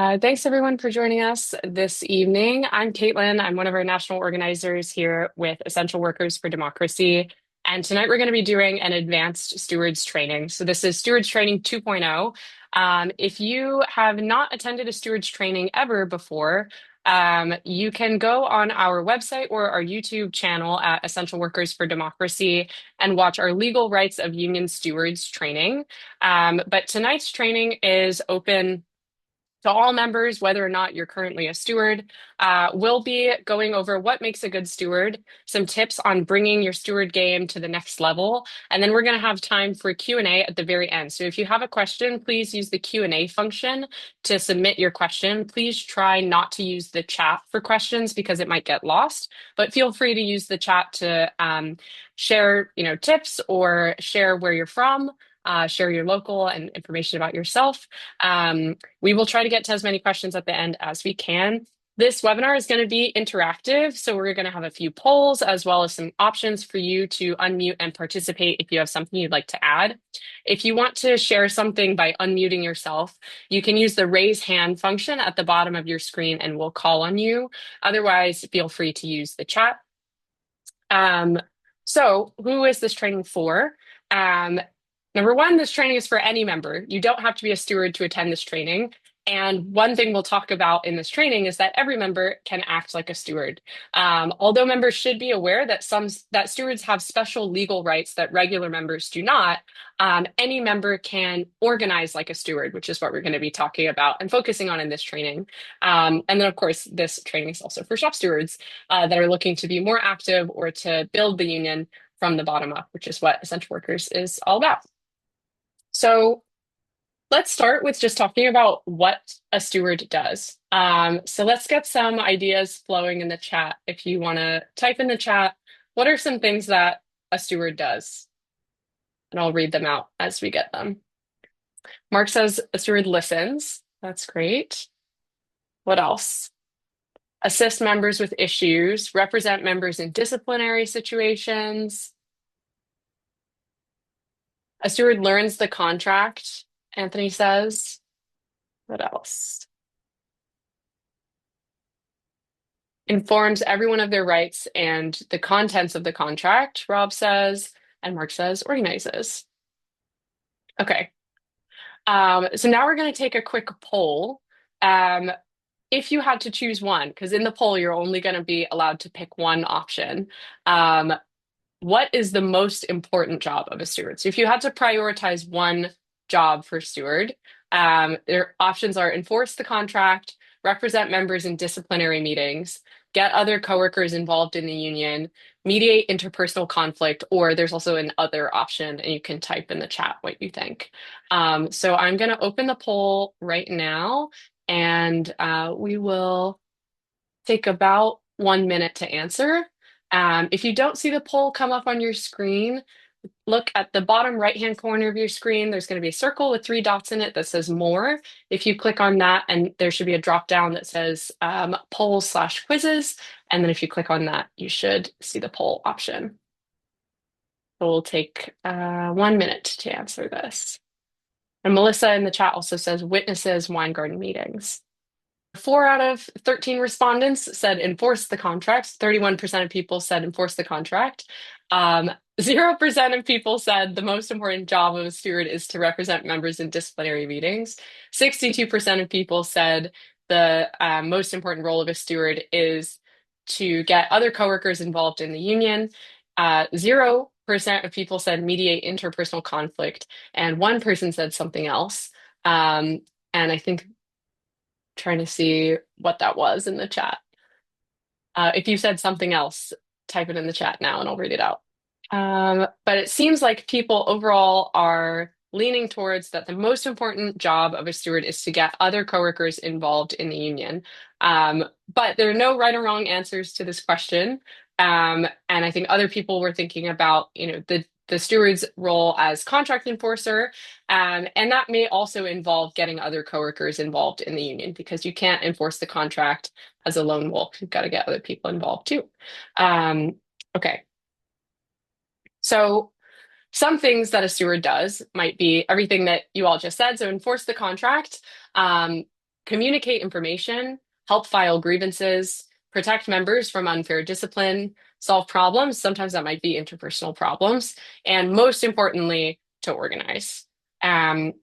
Thanks everyone for joining us this evening. I'm Caitlin. I'm one of our national organizers here with Essential Workers for Democracy. And tonight we're going to be doing an advanced stewards training. So this is Stewards Training 2.0. If you have not attended a stewards training ever before, you can go on our website or our YouTube channel at Essential Workers for Democracy and watch our legal rights of union stewards training. But tonight's training is open to all members, whether or not you're currently a steward. We'll be going over what makes a good steward, some tips on bringing your steward game to the next level, and then we're going to have time for Q&A at the very end. So if you have a question, please use the Q&A function to submit your question. Please try not to use the chat for questions because it might get lost, but feel free to use the chat to share, tips or share where you're from. Share your local and information about yourself. We will try to get to as many questions at the end as we can. This webinar is going to be interactive, so we're going to have a few polls as well as some options for you to unmute and participate if you have something you'd like to add. If you want to share something by unmuting yourself, you can use the raise hand function at the bottom of your screen and we'll call on you. Otherwise, feel free to use the chat. So who is this training for? Number one, this training is for any member. You don't have to be a steward to attend this training. And one thing we'll talk about in this training is that every member can act like a steward. Although members should be aware that that stewards have special legal rights that regular members do not, any member can organize like a steward, which is what we're going to be talking about and focusing on in this training. And then, of course, this training is also for shop stewards that are looking to be more active or to build the union from the bottom up, which is what Essential Workers is all about. So let's start with just talking about what a steward does. So let's get some ideas flowing in the chat. If you want to type in the chat, what are some things that a steward does? And I'll read them out as we get them. Mark says a steward listens. That's great. What else? Assist members with issues, represent members in disciplinary situations. A steward learns the contract, Anthony says. What else? Informs everyone of their rights and the contents of the contract, Rob says. And Mark says organizes. Okay. So now we're going to take a quick poll. If you had to choose one, because in the poll, you're only going to be allowed to pick one option. What is the most important job of a steward? So if you had to prioritize one job for steward, their options are enforce the contract, represent members in disciplinary meetings, get other coworkers involved in the union, mediate interpersonal conflict, or there's also an other option and you can type in the chat what you think. So I'm going to open the poll right now and we will take about 1 minute to answer. If you don't see the poll come up on your screen, look at the bottom right-hand corner of your screen. There's going to be a circle with 3 dots in it that says more. If you click on that, and there should be a drop down that says polls/quizzes. And then if you click on that, you should see the poll option. So we'll take 1 minute to answer this. And Melissa in the chat also says witnesses wine garden meetings. 4 out of 13 respondents said enforce the contract. 31% of people said enforce the contract. 0% of people said the most important job of a steward is to represent members in disciplinary meetings. 62% of people said the most important role of a steward is to get other coworkers involved in the union. 0% of people said mediate interpersonal conflict, and 1 person said something else. And I think trying to see what that was in the chat. If you said something else, type it in the chat now and I'll read it out. But it seems like people overall are leaning towards that the most important job of a steward is to get other coworkers involved in the union. But there are no right or wrong answers to this question. And I think other people were thinking about, the steward's role as contract enforcer, and that may also involve getting other coworkers involved in the union because you can't enforce the contract as a lone wolf. You've got to get other people involved too. Okay. So some things that a steward does might be everything that you all just said. So enforce the contract communicate information, help file grievances, protect members from unfair discipline, solve problems. Sometimes that might be interpersonal problems, and most importantly, to organize. Um,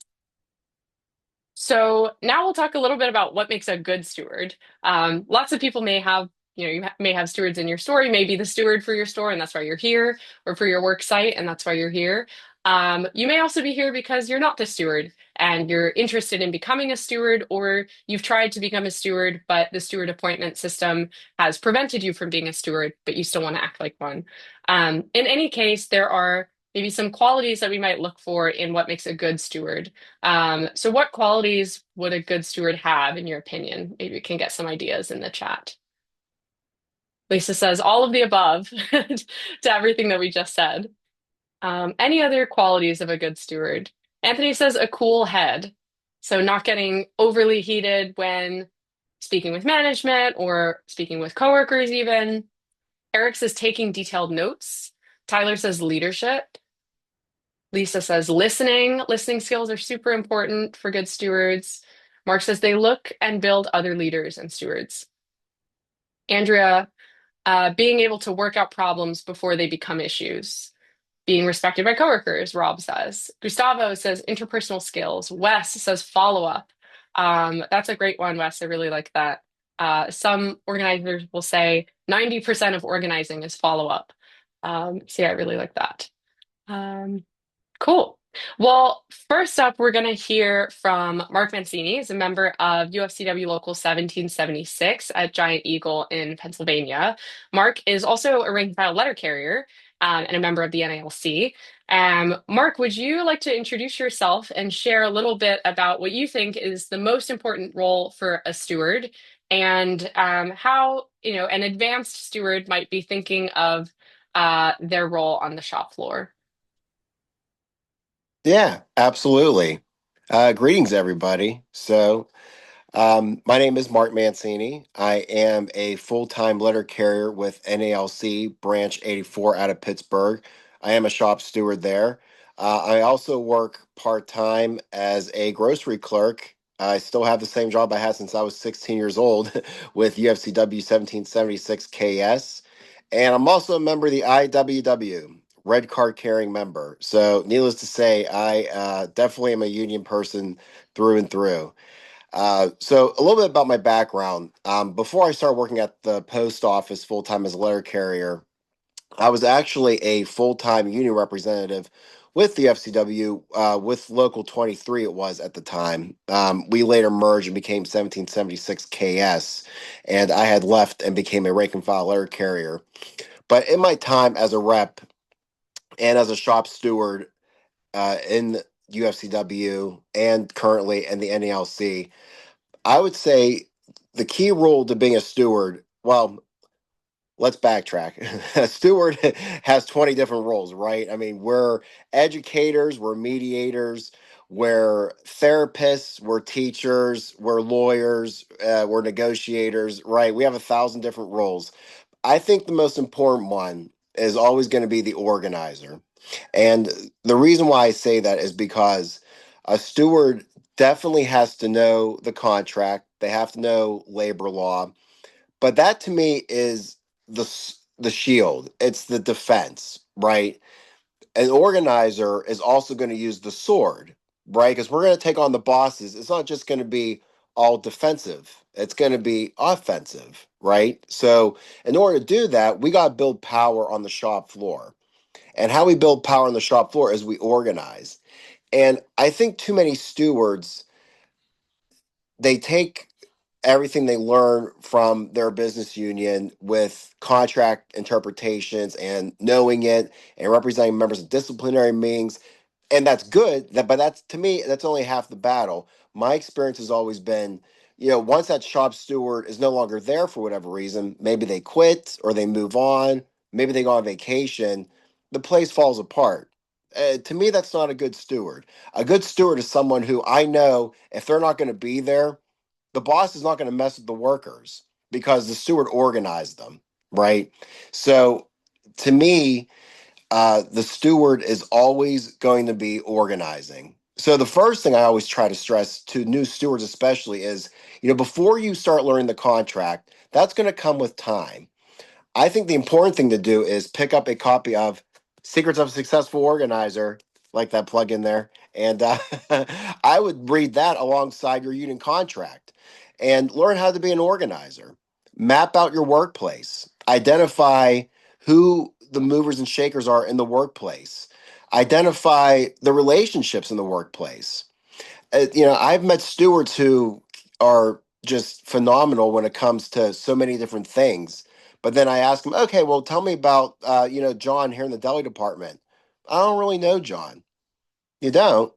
so now we'll talk a little bit about what makes a good steward. Lots of people may have, may have stewards in your store. You may be the steward for your store, and that's why you're here, or for your work site, and that's why you're here. You may also be here because you're not the steward and you're interested in becoming a steward, or you've tried to become a steward, but the steward appointment system has prevented you from being a steward, but you still want to act like one. In any case, there are maybe some qualities that we might look for in what makes a good steward. So what qualities would a good steward have, in your opinion? Maybe we can get some ideas in the chat. Lisa says all of the above to everything that we just said. Any other qualities of a good steward? Anthony says a cool head. So not getting overly heated when speaking with management or speaking with coworkers even. Eric says taking detailed notes. Tyler says leadership. Lisa says listening. Listening skills are super important for good stewards. Mark says they look and build other leaders and stewards. Andrea, being able to work out problems before they become issues. Being respected by coworkers, Rob says. Gustavo says interpersonal skills. Wes says follow up. That's a great one, Wes. I really like that. Some organizers will say 90% of organizing is follow up. So yeah, I really like that. Um, Cool. Well, first up, we're going to hear from Mark Mancini. He's a member of UFCW Local 1776 at Giant Eagle in Pennsylvania. Mark is also a rank and file letter carrier and a member of the NALC. Mark, would you like to introduce yourself and share a little bit about what you think is the most important role for a steward and how, an advanced steward might be thinking of their role on the shop floor? Yeah, absolutely. Greetings, everybody. My name is Mark Mancini. I am a full-time letter carrier with NALC Branch 84 out of Pittsburgh. I am a shop steward there. I also work part-time as a grocery clerk. I still have the same job I had since I was 16 years old with UFCW 1776 KS. And I'm also a member of the IWW, red card carrying member. So, needless to say, I definitely am a union person through and through. So a little bit about my background. Before I started working at the post office full time as a letter carrier, I was actually a full time union representative with the FCW, with Local 23, it was at the time. We later merged and became 1776 KS, and I had left and became a rank and file letter carrier. But in my time as a rep and as a shop steward in UFCW and currently in the NELC, I would say the key role to being a steward, well, let's backtrack. A steward has 20 different roles, right? I mean, we're educators, we're mediators, we're therapists, we're teachers, we're lawyers, we're negotiators, right? We have 1,000 different roles. I think the most important one is always going to be the organizer. And the reason why I say that is because a steward definitely has to know the contract, they have to know labor law, but that to me is the shield. It's the defense, right? An organizer is also going to use the sword, right? Because we're going to take on the bosses. It's not just going to be all defensive. It's going to be offensive, right? So in order to do that, we got to build power on the shop floor. And how we build power on the shop floor is we organize. And I think too many stewards, they take everything they learn from their business union with contract interpretations and knowing it and representing members of disciplinary meetings, and that's good, but that's, to me, that's only half the battle. My experience has always been, once that shop steward is no longer there for whatever reason, maybe they quit or they move on, maybe they go on vacation, the place falls apart. To me, that's not a good steward. A good steward is someone who I know if they're not going to be there, the boss is not going to mess with the workers because the steward organized them, right? So to me, the steward is always going to be organizing. So the first thing I always try to stress to new stewards, especially, is before you start learning the contract, that's going to come with time. I think the important thing to do is pick up a copy of Secrets of a Successful Organizer, like that plug in there, and I would read that alongside your union contract and learn how to be an organizer. Map out your workplace. Identify who the movers and shakers are in the workplace. Identify the relationships in the workplace. I've met stewards who are just phenomenal when it comes to so many different things. But then I ask them, okay, well, tell me about, John here in the deli department. I don't really know John. You don't?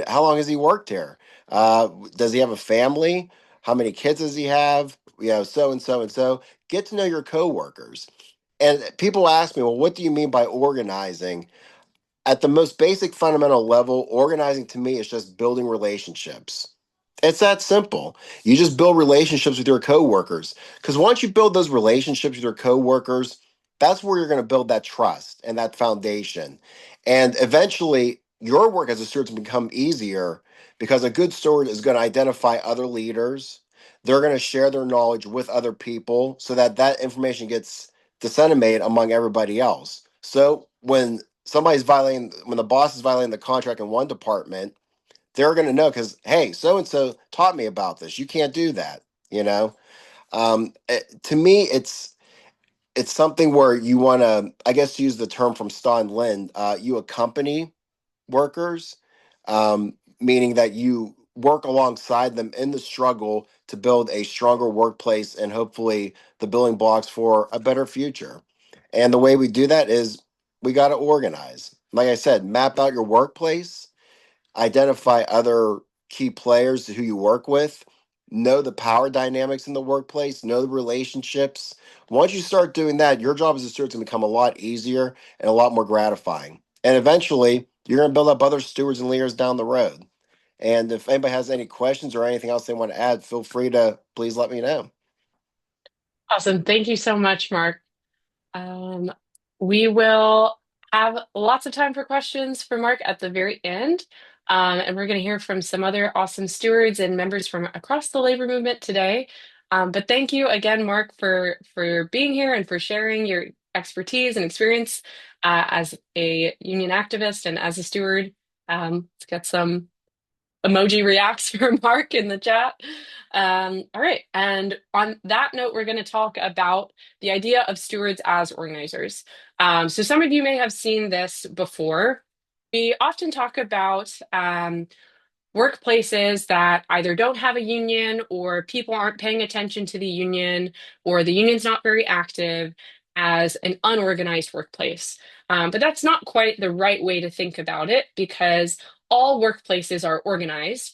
How long has he worked here? Does he have a family? How many kids does he have? So and so and so. Get to know your coworkers. And people ask me, well, what do you mean by organizing? At the most basic fundamental level, organizing to me is just building relationships. It's that simple. You just build relationships with your coworkers. Because once you build those relationships with your coworkers, that's where you're going to build that trust and that foundation. And eventually, your work as a steward can become easier because a good steward is going to identify other leaders. They're going to share their knowledge with other people so that that information gets disseminated among everybody else. So when the boss is violating the contract in one department, they're going to know because hey, so and so taught me about this. You can't do that. You know, to me, it's something where you want to, I guess, use the term from Stan Lin. You accompany workers, meaning that you work alongside them in the struggle to build a stronger workplace and hopefully the building blocks for a better future. And the way we do that is we got to organize. Like I said, map out your workplace, identify other key players who you work with, know the power dynamics in the workplace, know the relationships. Once you start doing that, your job as a steward is going to become a lot easier and a lot more gratifying. And eventually, you're going to build up other stewards and leaders down the road. And if anybody has any questions or anything else they want to add, feel free to please let me know. Awesome. Thank you so much, Mark. Um, we will have lots of time for questions for Mark at the very end. And we're going to hear from some other awesome stewards and members from across the labor movement today. But thank you again, Mark, for being here and for sharing your expertise and experience as a union activist and as a steward. Let's get some emoji reacts for Mark in the chat. All right. And on that note, we're going to talk about the idea of stewards as organizers. So some of you may have seen this before. We often talk about workplaces that either don't have a union or people aren't paying attention to the union or the union's not very active as an unorganized workplace. But that's not quite the right way to think about it because all workplaces are organized,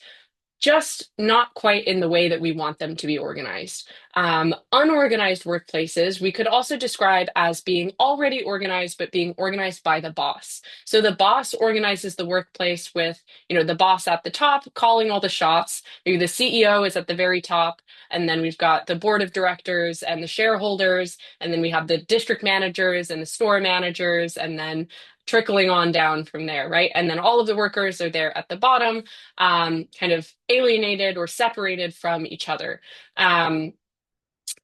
just not quite in the way that we want them to be organized. Unorganized workplaces, we could also describe as being already organized, but being organized by the boss. So the boss organizes the workplace with, the boss at the top calling all the shots. Maybe the CEO is at the very top, and then we've got the board of directors and the shareholders, and then we have the district managers and the store managers, and then trickling on down from there, right? And then all of the workers are there at the bottom, kind of alienated or separated from each other. Um,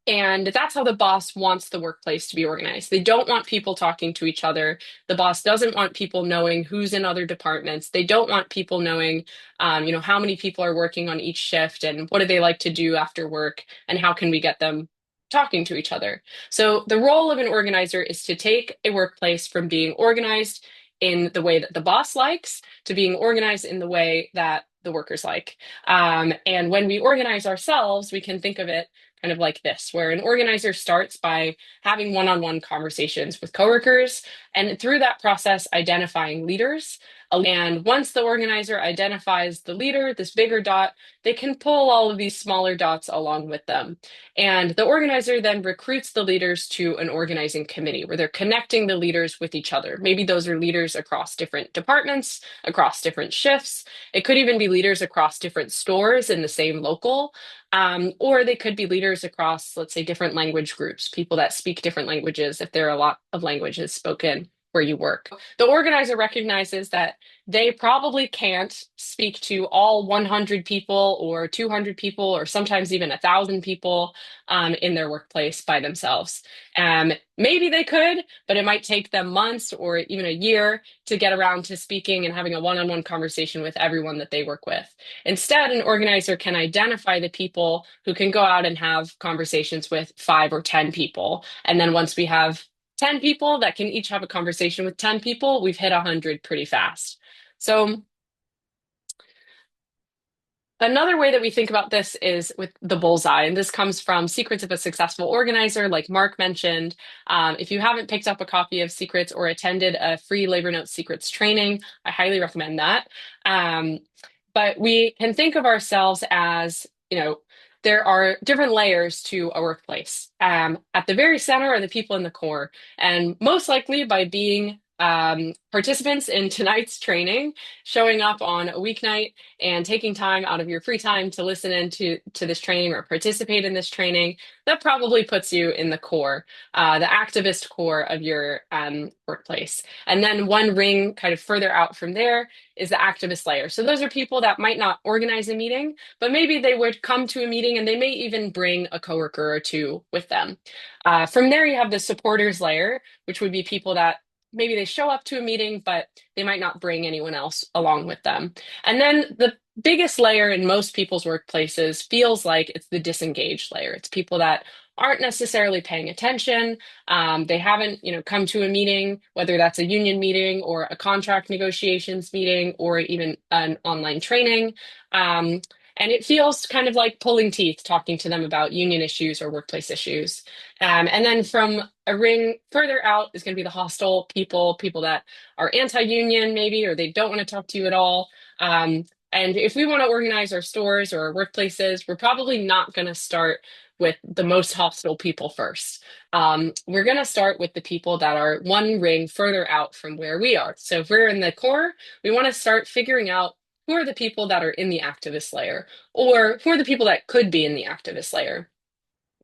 and that's how the boss wants the workplace to be organized. They don't want people talking to each other. The boss doesn't want people knowing who's in other departments. They don't want people knowing, how many people are working on each shift and what do they like to do after work and how can we get them talking to each other. So the role of an organizer is to take a workplace from being organized in the way that the boss likes to being organized in the way that the workers like. And when we organize ourselves, we can think of it kind of like this, where an organizer starts by having one-on-one conversations with coworkers, and through that process, identifying leaders. And once the organizer identifies the leader, this bigger dot, they can pull all of these smaller dots along with them. And the organizer then recruits the leaders to an organizing committee where they're connecting the leaders with each other. Maybe those are leaders across different departments, across different shifts. It could even be leaders across different stores in the same local. Or they could be leaders across, let's say, different language groups, people that speak different languages if there are a lot of languages spoken where you work. The organizer recognizes that they probably can't speak to all 100 people or 200 people or sometimes even 1,000 people in their workplace by themselves. Maybe they could, but it might take them months or even a year to get around to speaking and having a one-on-one conversation with everyone that they work with. Instead, an organizer can identify the people who can go out and have conversations with 5 or 10 people. And then once we have 10 people that can each have a conversation with 10 people, we've hit 100 pretty fast. So another way that we think about this is with the bullseye, and this comes from Secrets of a Successful Organizer, like Mark mentioned. If you haven't picked up a copy of Secrets or attended a free Labor Notes Secrets training, I highly recommend that. Um, but we can think of ourselves as, there are different layers to a workplace. At the very center are the people in the core, and most likely by being participants in tonight's training, showing up on a weeknight and taking time out of your free time to listen to this training or participate in this training, that probably puts you in the core, the activist core of your workplace. And then one ring kind of further out from there is the activist layer. So those are people that might not organize a meeting, but maybe they would come to a meeting and they may even bring a coworker or two with them. From there, you have the supporters layer, which would be people that maybe they show up to a meeting, but they might not bring anyone else along with them. And then the biggest layer in most people's workplaces feels like it's the disengaged layer. It's people that aren't necessarily paying attention. They haven't, come to a meeting, whether that's a union meeting or a contract negotiations meeting or even an online training. And it feels kind of like pulling teeth talking to them about union issues or workplace issues. And then from a ring further out is going to be the hostile people, people that are anti-union maybe, or they don't want to talk to you at all. And if we want to organize our stores or our workplaces, we're probably not going to start with the most hostile people first. We're going to start with the people that are one ring further out from where we are. So if we're in the core, we want to start figuring out who are the people that are in the activist layer, or who are the people that could be in the activist layer.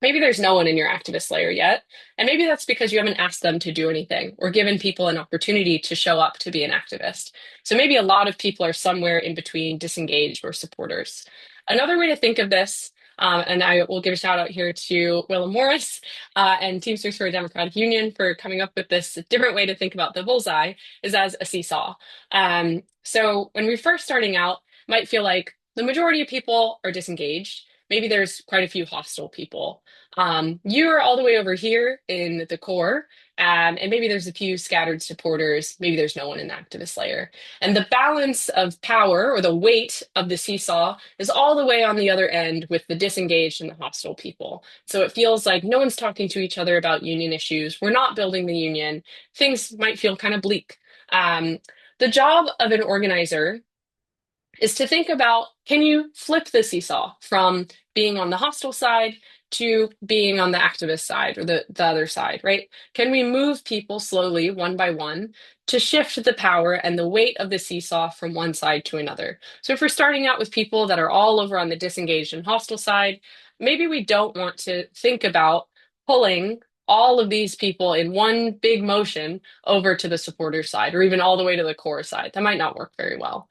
Maybe there's no one in your activist layer yet, and maybe that's because you haven't asked them to do anything or given people an opportunity to show up to be an activist. So maybe a lot of people are somewhere in between disengaged or supporters. Another way to think of this, and I will give a shout out here to Willem Morris and Teamsters for a Democratic Union for coming up with this different way to think about the bullseye, is as a seesaw. So when we're first starting out, might feel like the majority of people are disengaged. Maybe there's quite a few hostile people. You're all the way over here in the core, and maybe there's a few scattered supporters. Maybe there's no one in the activist layer. And the balance of power or the weight of the seesaw is all the way on the other end with the disengaged and the hostile people. So it feels like no one's talking to each other about union issues. We're not building the union. Things might feel kind of bleak. The job of an organizer is to think about, can you flip the seesaw from being on the hostile side to being on the activist side or the other side, right? Can we move people slowly, one by one, to shift the power and the weight of the seesaw from one side to another? So if we're starting out with people that are all over on the disengaged and hostile side, maybe we don't want to think about pulling all of these people in one big motion over to the supporter side or even all the way to the core side. That might not work very well.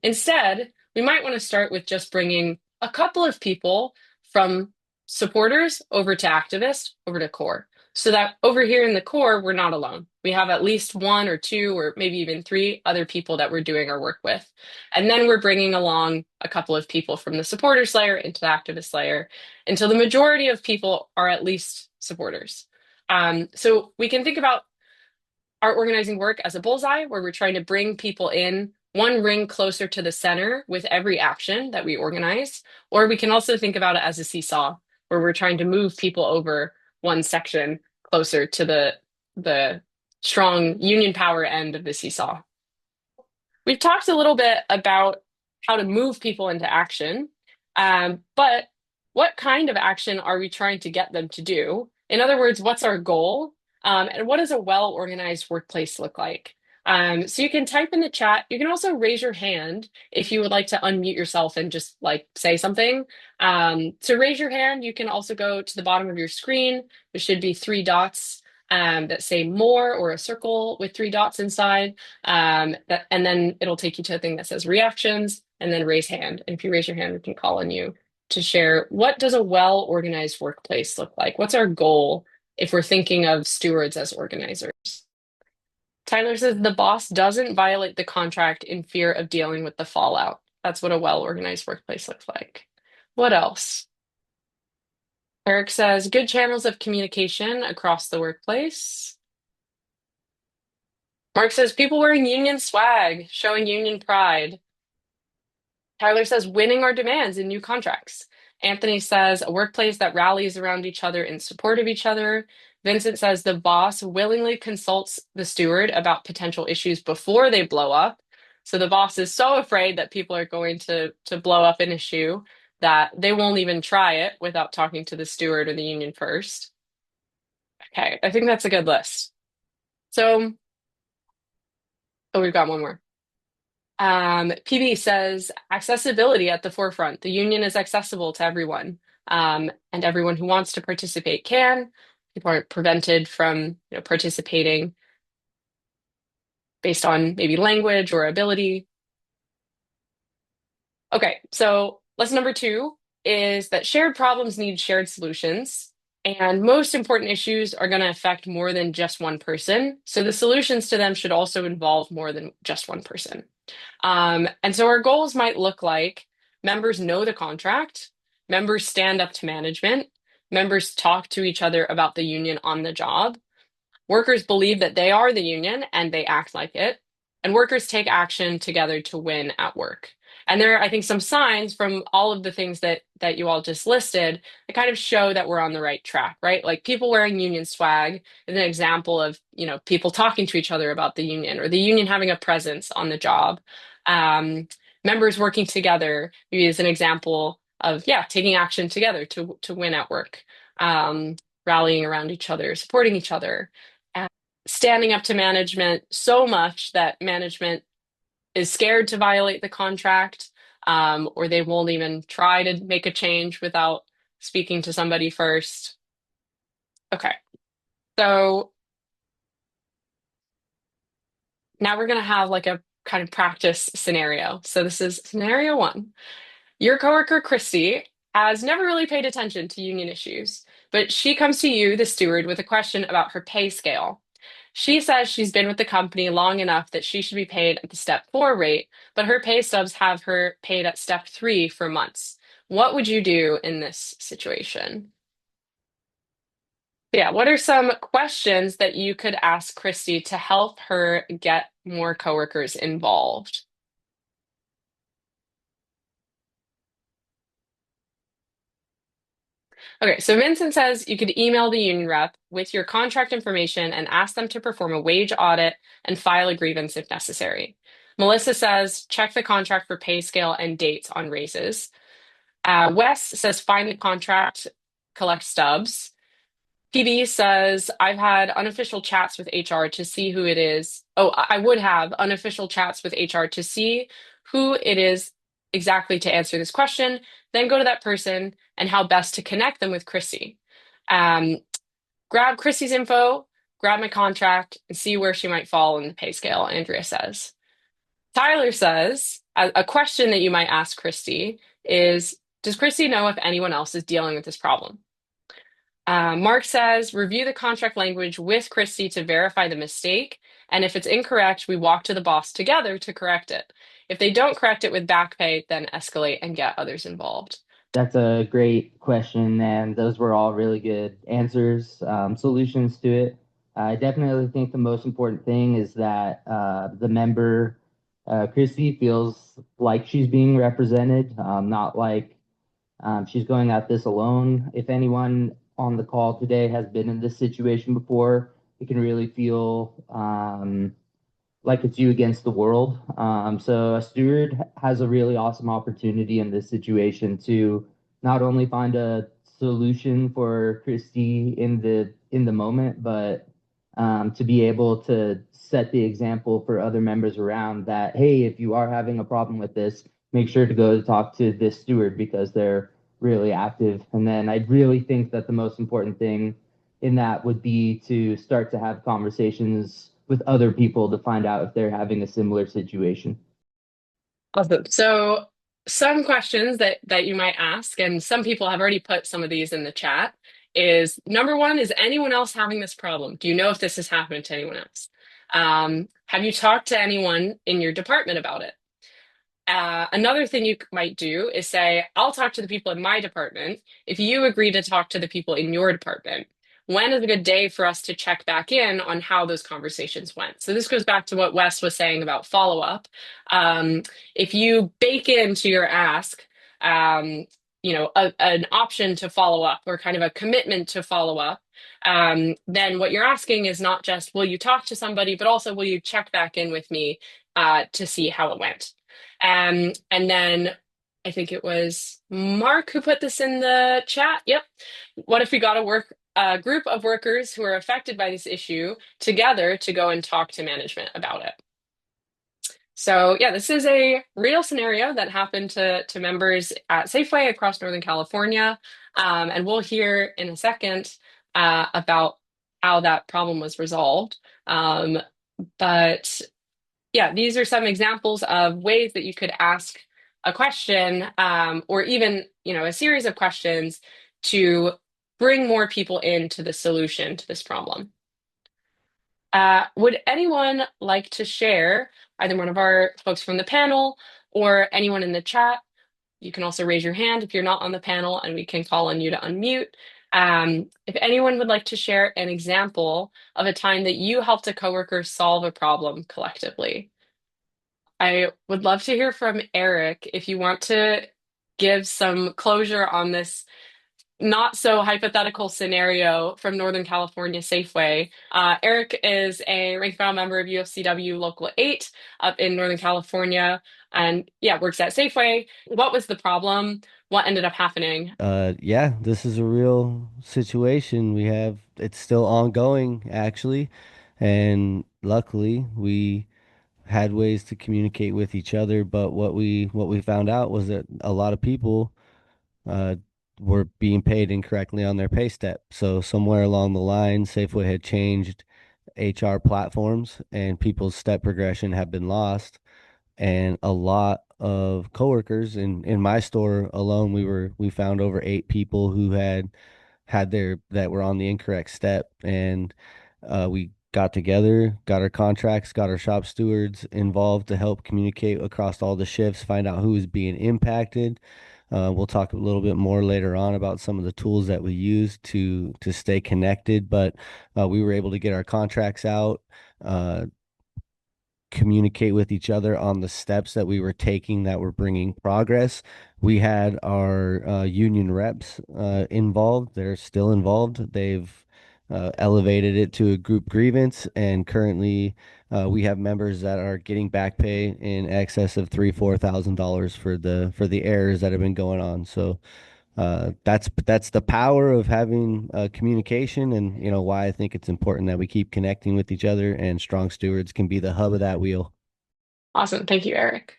Instead, we might want to start with just bringing a couple of people from supporters over to activists, over to core, so that over here in the core, we're not alone. We have at least one or two or maybe even three other people that we're doing our work with. And then we're bringing along a couple of people from the supporters layer into the activist layer until the majority of people are at least supporters. So we can think about our organizing work as a bullseye, where we're trying to bring people in one ring closer to the center with every action that we organize. Or we can also think about it as a seesaw, where we're trying to move people over one section closer to the strong union power end of the seesaw. We've talked a little bit about how to move people into action, but what kind of action are we trying to get them to do? In other words, what's our goal? And what does a well-organized workplace look like? So you can type in the chat. You can also raise your hand if you would like to unmute yourself and just like say something. To raise your hand, you can also go to the bottom of your screen. There should be 3 dots. that say more or a circle with three dots inside. And then it'll take you to a thing that says reactions and then raise hand. And if you raise your hand, we can call on you to share what does a well-organized workplace look like? What's our goal if we're thinking of stewards as organizers? Tyler says the boss doesn't violate the contract in fear of dealing with the fallout. That's what a well-organized workplace looks like. What else? Eric says good channels of communication across the workplace. Mark says people wearing union swag, showing union pride. Tyler says winning our demands in new contracts. Anthony says a workplace that rallies around each other in support of each other. Vincent says the boss willingly consults the steward about potential issues before they blow up. So the boss is so afraid that people are going to blow up an issue that they won't even try it without talking to the steward or the union first. Okay, I think that's a good list. So, oh, we've got one more. PB says accessibility at the forefront. The union is accessible to everyone, and everyone who wants to participate can. People aren't prevented from, participating based on maybe language or ability. Okay, so lesson number two is that shared problems need shared solutions, and most important issues are going to affect more than just one person. So the solutions to them should also involve more than just one person. And so our goals might look like members know the contract, members stand up to management, members talk to each other about the union on the job, workers believe that they are the union and they act like it, and workers take action together to win at work. And there are, I think, some signs from all of the things that you all just listed that kind of show that we're on the right track, right? Like people wearing union swag is an example of, people talking to each other about the union or the union having a presence on the job. Um, Members working together maybe is an example of, yeah, taking action together to win at work. Rallying around each other, supporting each other, standing up to management so much that management is scared to violate the contract, or they won't even try to make a change without speaking to somebody first. Okay, so now we're going to have like a kind of practice scenario. So this is scenario one. Your coworker, Christy, has never really paid attention to union issues, but she comes to you, the steward, with a question about her pay scale. She says she's been with the company long enough that she should be paid at the step four rate, but her pay stubs have her paid at step three for months. What would you do in this situation? Yeah, what are some questions that you could ask Christy to help her get more coworkers involved? Okay, so Vincent says you could email the union rep with your contract information and ask them to perform a wage audit and file a grievance if necessary. Melissa says check the contract for pay scale and dates on raises. Wes says find the contract, collect stubs. PB says I've had unofficial chats with HR to see who it is. Oh, I would have unofficial chats with HR to see who it is exactly to answer this question, then go to that person and how best to connect them with Chrissy. Um, Grab Chrissy's info, grab my contract, and see where she might fall in the pay scale, Andrea says. Tyler says a question that you might ask Christy is, does Christy know if anyone else is dealing with this problem? Mark says, review the contract language with Christy to verify the mistake. And if it's incorrect, we walk to the boss together to correct it. If they don't correct it with back pay, then escalate and get others involved. That's a great question, and those were all really good answers, solutions to it. I definitely think the most important thing is that the member, Chrissy, feels like she's being represented, not like she's going at this alone. If anyone on the call today has been in this situation before, it can really feel like it's you against the world. So a steward has a really awesome opportunity in this situation to not only find a solution for Christy in the moment, but to be able to set the example for other members around that, hey, if you are having a problem with this, make sure to go talk to this steward because they're really active. And then I really think that the most important thing in that would be to start to have conversations with other people to find out if they're having a similar situation. Awesome. So some questions that you might ask, and some people have already put some of these in the chat, is number one, is anyone else having this problem? Do you know if this has happened to anyone else? Have you talked to anyone in your department about it? Another thing you might do is say, I'll talk to the people in my department if you agree to talk to the people in your department. When is a good day for us to check back in on how those conversations went? So this goes back to what Wes was saying about follow-up. Um, if you bake into your ask, um, an option to follow up or kind of a commitment to follow up, then what you're asking is not just, will you talk to somebody, but also, will you check back in with me to see how it went? And then I think it was Mark who put this in the chat. Yep. What if we got a group of workers who are affected by this issue together to go and talk to management about it? So yeah, this is a real scenario that happened to members at Safeway across Northern California. And we'll hear in a second about how that problem was resolved. But yeah, these are some examples of ways that you could ask a question, or even, a series of questions to bring more people into the solution to this problem. Would anyone like to share, either one of our folks from the panel or anyone in the chat? You can also raise your hand if you're not on the panel and we can call on you to unmute. If anyone would like to share an example of a time that you helped a coworker solve a problem collectively. I would love to hear from Eric if you want to give some closure on this not so hypothetical scenario from Northern California Safeway. Eric is a rank and file member of UFCW Local 8 up in Northern California and yeah, works at Safeway. What was the problem? What ended up happening? Yeah, this is a real situation. It's still ongoing actually, and luckily we had ways to communicate with each other, but what we found out was that a lot of people uh were being paid incorrectly on their pay step. So somewhere along the line, Safeway had changed HR platforms and people's step progression have been lost, and a lot of coworkers in my store alone, we found over 8 people who had their that were on the incorrect step, and we got together, got our contracts, got our shop stewards involved to help communicate across all the shifts, find out who was being impacted. We'll talk a little bit more later on about some of the tools that we use to stay connected, but we were able to get our contracts out, uh, communicate with each other on the steps that we were taking that were bringing progress. We had our union reps involved. They're still involved. They've elevated it to a group grievance, and currently we have members that are getting back pay in excess of $3,000-4,000 for the errors that have been going on. So that's the power of having communication, and why I think it's important that we keep connecting with each other, and strong stewards can be the hub of that wheel. Awesome. Thank you, Eric.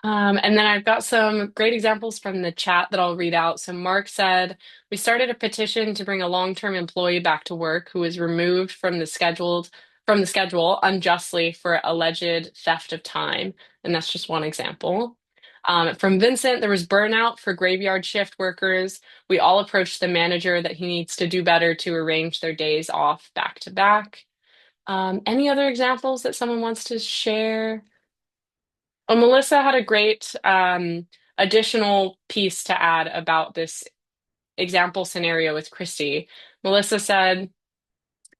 And then I've got some great examples from the chat that I'll read out. So Mark said, we started a petition to bring a long-term employee back to work who was removed from the schedule unjustly for alleged theft of time. And that's just one example. From Vincent, there was burnout for graveyard shift workers. We all approached the manager that he needs to do better to arrange their days off back to back. Any other examples that someone wants to share? Oh, Melissa had a great additional piece to add about this example scenario with Christy. Melissa said,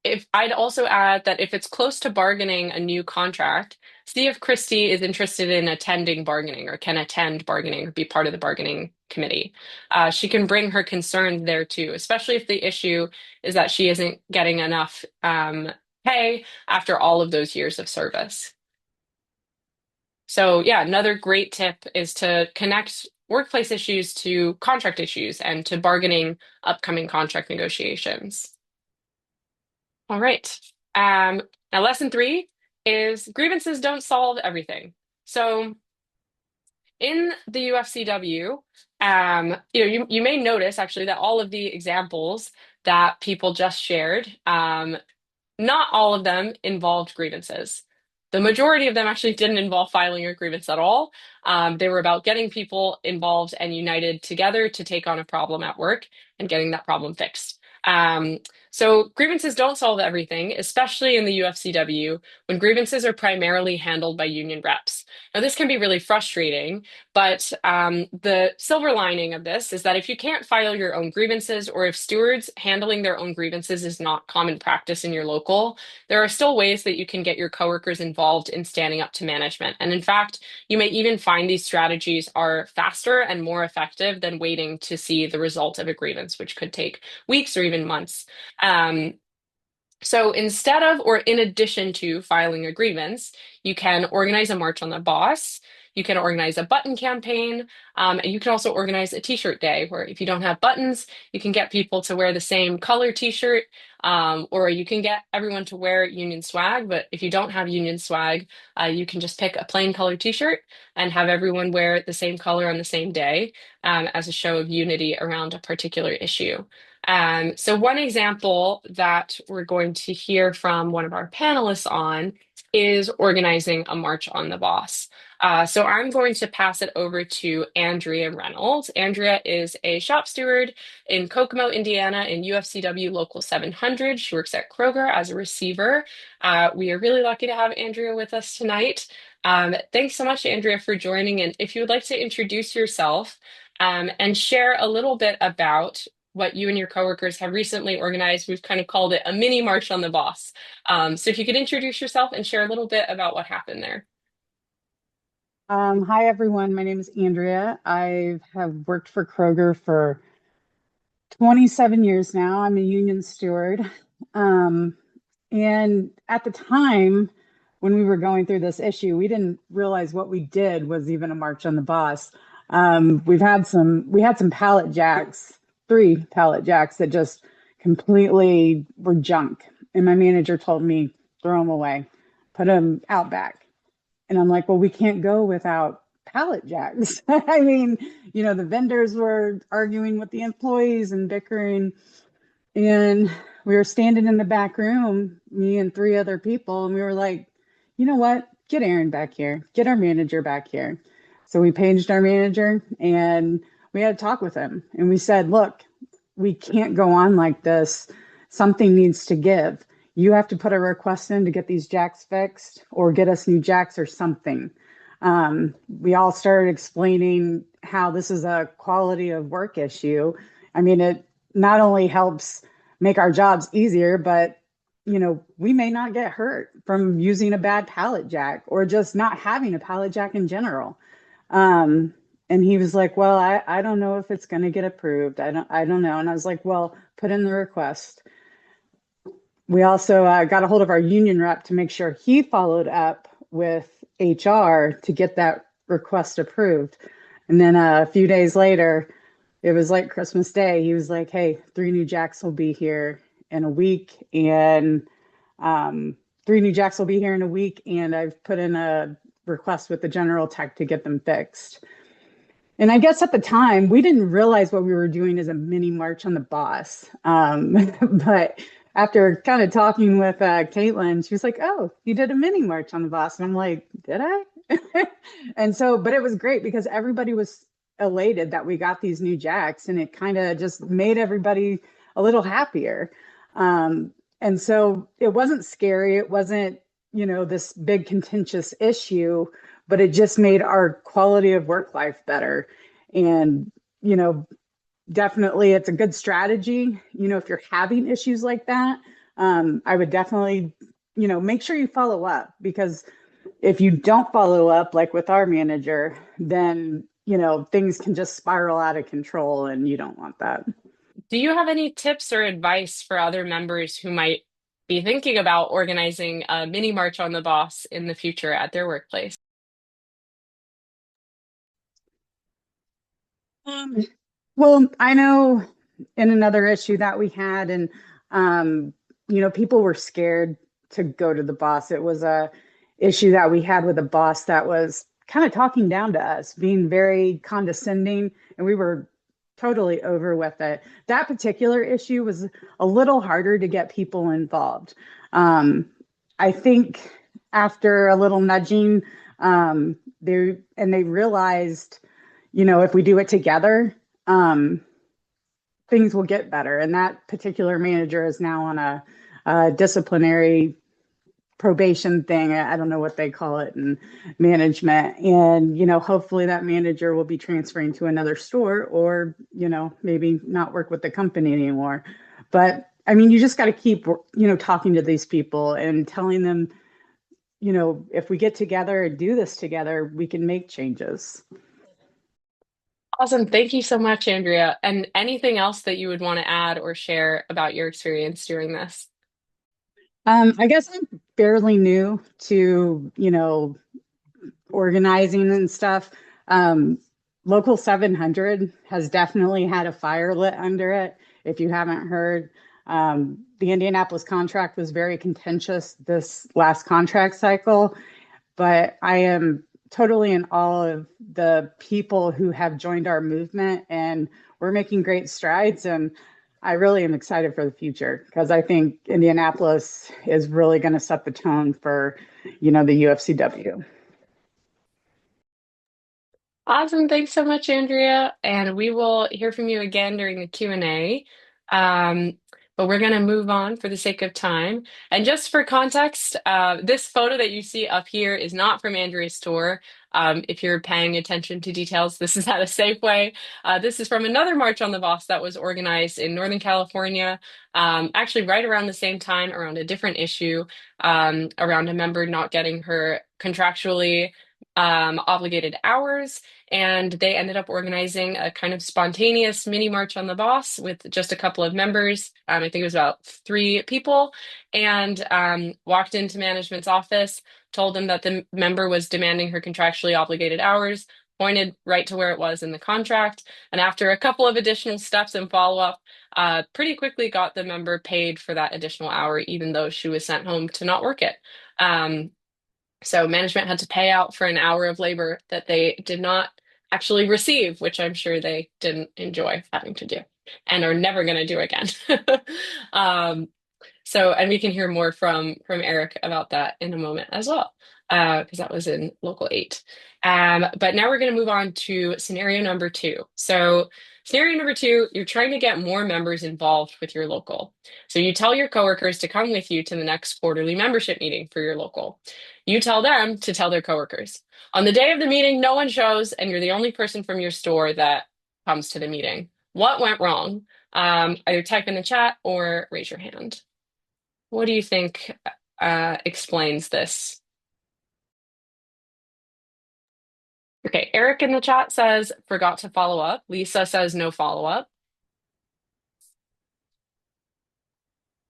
if I'd also add that if it's close to bargaining a new contract, see if Christy is interested in attending bargaining or can attend bargaining or be part of the bargaining committee. She can bring her concerns there too, especially if the issue is that she isn't getting enough pay after all of those years of service. So yeah, another great tip is to connect workplace issues to contract issues and to bargaining upcoming contract negotiations. All right. Now lesson 3 is grievances don't solve everything. So in the UFCW, you may notice actually that all of the examples that people just shared. Not all of them involved grievances. The majority of them actually didn't involve filing a grievance at all. They were about getting people involved and united together to take on a problem at work and getting that problem fixed. So grievances don't solve everything, especially in the UFCW, when grievances are primarily handled by union reps. Now, this can be really frustrating, but the silver lining of this is that if you can't file your own grievances, or if stewards handling their own grievances is not common practice in your local, there are still ways that you can get your coworkers involved in standing up to management. And in fact, you may even find these strategies are faster and more effective than waiting to see the result of a grievance, which could take weeks or even months. Um, so instead of, or in addition to filing a grievance, you can organize a march on the boss. You can organize a button campaign. And you can also organize a t-shirt day where if you don't have buttons, you can get people to wear the same color t-shirt, or you can get everyone to wear union swag. But if you don't have union swag, you can just pick a plain color t-shirt and have everyone wear the same color on the same day, as a show of unity around a particular issue. So one example that we're going to hear from one of our panelists on is organizing a march on the boss. So I'm going to pass it over to Andrea Reynolds. Andrea is a shop steward in Kokomo, Indiana, in UFCW Local 700. She works at Kroger as a receiver. We are really lucky to have Andrea with us tonight. Thanks so much, Andrea, for joining. And if you would like to introduce yourself, and share a little bit about what you and your coworkers have recently organized. We've kind of called it a mini march on the boss. So if you could introduce yourself and share a little bit about what happened there. Hi, everyone. My name is Andrea. I have worked for Kroger for 27 years now. I'm a union steward. And at the time when we were going through this issue, we didn't realize what we did was even a march on the boss. We had some pallet jacks, 3 pallet jacks that just completely were junk. And my manager told me, throw them away, put them out back. And I'm like, well, we can't go without pallet jacks. I mean, the vendors were arguing with the employees and bickering. And we were standing in the back room, me and 3 other people, and we were like, you know what? Get Aaron back here. Get our manager back here. So we paged our manager and we had a talk with him. And we said, look, we can't go on like this. Something needs to give. You have to put a request in to get these jacks fixed or get us new jacks or something. We all started explaining how this is a quality of work issue. I mean, it not only helps make our jobs easier, but we may not get hurt from using a bad pallet jack or just not having a pallet jack in general. And he was like, well, I don't know if it's going to get approved. I don't know. And I was like, well, put in the request. We also got a hold of our union rep to make sure he followed up with HR to get that request approved. And then a few days later, it was like Christmas Day. He was like, hey, 3 new jacks will be here in a week. And 3 new jacks will be here in a week. And I've put in a request with the general tech to get them fixed. And I guess at the time, we didn't realize what we were doing as a mini march on the boss. But after kind of talking with Caitlin, she was like, oh, you did a mini march on the boss. And I'm like, did I? And so, but it was great because everybody was elated that we got these new jacks and it kind of just made everybody a little happier. And so it wasn't scary. It wasn't, this big contentious issue, but it just made our quality of work life better. And, definitely it's a good strategy. If you're having issues like that, I would definitely, make sure you follow up, because if you don't follow up, like with our manager, then, things can just spiral out of control and you don't want that. Do you have any tips or advice for other members who might be thinking about organizing a mini march on the boss in the future at their workplace? Well, I know in another issue that we had, and people were scared to go to the boss. It was a issue that we had with a boss that was kind of talking down to us, being very condescending, and we were totally over with it. That particular issue was a little harder to get people involved. I think after a little nudging, they realized, if we do it together, things will get better. And that particular manager is now on a disciplinary probation thing. I don't know what they call it in management. And, hopefully that manager will be transferring to another store or, maybe not work with the company anymore. But I mean, you just got to keep, talking to these people and telling them, if we get together and do this together, we can make changes. Awesome. Thank you so much, Andrea. And anything else that you would want to add or share about your experience during this? I guess I'm fairly new to, organizing and stuff. Local 700 has definitely had a fire lit under it. If you haven't heard, the Indianapolis contract was very contentious this last contract cycle, but I am totally in awe of the people who have joined our movement, and we're making great strides. And I really am excited for the future because I think Indianapolis is really going to set the tone for, the UFCW. Awesome. Thanks so much, Andrea. And we will hear from you again during the Q&A. Um, but we're going to move on for the sake of time. And just for context, this photo that you see up here is not from Andrea's store. If you're paying attention to details, this is at a Safeway. This is from another March on the Boss that was organized in Northern California, actually right around the same time, around a different issue, around a member not getting her contractually obligated hours. And they ended up organizing a kind of spontaneous mini march on the boss with just a couple of members. I think it was about 3 people, and walked into management's office, told them that the member was demanding her contractually obligated hours, pointed right to where it was in the contract, and after a couple of additional steps and follow-up, pretty quickly got the member paid for that additional hour, even though she was sent home to not work it. So management had to pay out for an hour of labor that they did not actually receive, which I'm sure they didn't enjoy having to do and are never going to do again. um, and we can hear more from Eric about that in a moment as well, because that was in Local 8. But now we're going to move on to scenario number 2. So scenario number 2, you're trying to get more members involved with your local. So you tell your coworkers to come with you to the next quarterly membership meeting for your local. You tell them to tell their coworkers. On the day of the meeting, no one shows, and you're the only person from your store that comes to the meeting. What went wrong? Either type in the chat or raise your hand. What do you think explains this? Okay, Eric in the chat says, forgot to follow up. Lisa says, no follow up.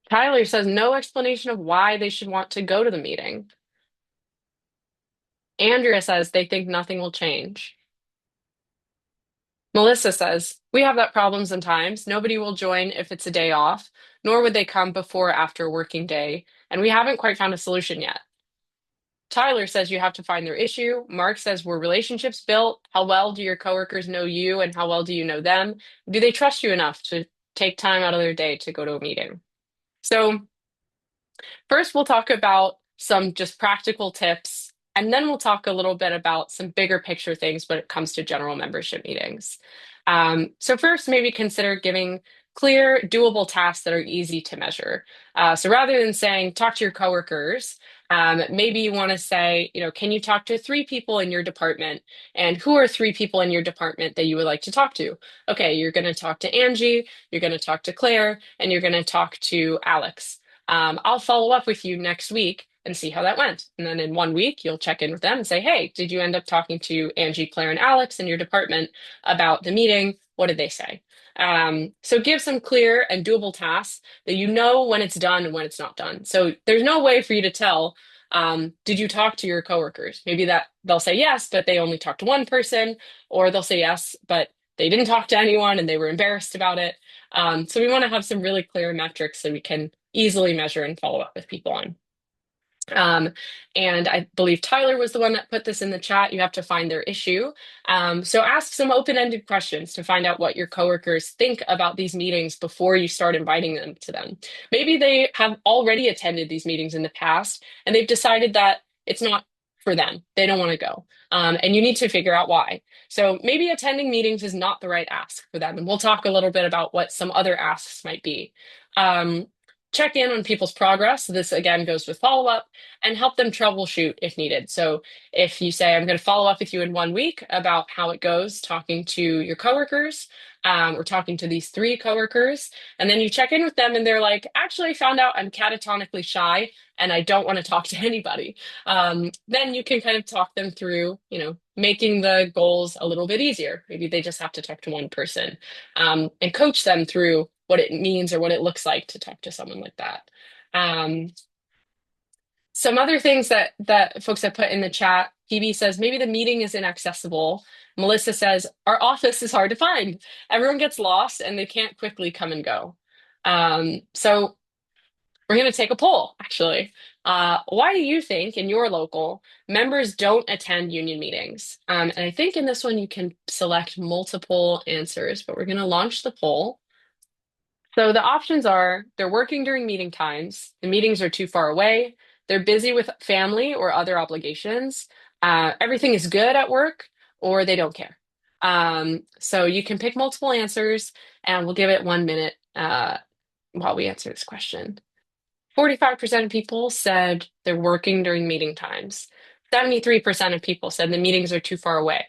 Tyler says, no explanation of why they should want to go to the meeting. Andrea says, they think nothing will change. Melissa says, we have that problem sometimes. Nobody will join if it's a day off, nor would they come before or after a working day, and we haven't quite found a solution yet. Tyler says you have to find their issue. Mark says, were relationships built? How well do your coworkers know you and how well do you know them? Do they trust you enough to take time out of their day to go to a meeting? So first, we'll talk about some just practical tips, and then we'll talk a little bit about some bigger picture things when it comes to general membership meetings. So first, maybe consider giving clear, doable tasks that are easy to measure. So rather than saying, talk to your coworkers, maybe you want to say, can you talk to 3 people in your department? And who are 3 people in your department that you would like to talk to? Okay, you're going to talk to Angie, you're going to talk to Claire, and you're going to talk to Alex. I'll follow up with you next week and see how that went. And then in 1 week, you'll check in with them and say, hey, did you end up talking to Angie, Claire, and Alex in your department about the meeting? What did they say? So give some clear and doable tasks that you know when it's done and when it's not done. So there's no way for you to tell, did you talk to your coworkers? Maybe that they'll say yes, but they only talked to one person, or they'll say yes, but they didn't talk to anyone and they were embarrassed about it. So we want to have some really clear metrics that we can easily measure and follow up with people on. Um, and I believe Tyler was the one that put this in the chat. You have to find their issue. So ask some open-ended questions to find out what your coworkers think about these meetings before you start inviting them to them. Maybe they have already attended these meetings in the past and they've decided that it's not for them. They don't want to go. And you need to figure out why. So maybe attending meetings is not the right ask for them. And we'll talk a little bit about what some other asks might be. Um, Check in on people's progress. This again goes with follow-up and help them troubleshoot if needed. So if you say, I'm going to follow up with you in 1 week about how it goes talking to your coworkers, or talking to these 3 coworkers, and then you check in with them and they're like, actually, I found out I'm catatonically shy and I don't want to talk to anybody. Then you can kind of talk them through, making the goals a little bit easier. Maybe they just have to talk to one person, and coach them through what it means or what it looks like to talk to someone like that. Um, some other things that folks have put in the chat. PB says maybe the meeting is inaccessible. Melissa says our office is hard to find. Everyone gets lost and they can't quickly come and go. So we're going to take a poll, actually. Why do you think in your local members don't attend union meetings? And I think in this one you can select multiple answers, but we're going to launch the poll. So the options are they're working during meeting times, the meetings are too far away, they're busy with family or other obligations, everything is good at work, or they don't care. So you can pick multiple answers, and we'll give it 1 minute while we answer this question. 45% of people said they're working during meeting times. 73% of people said the meetings are too far away.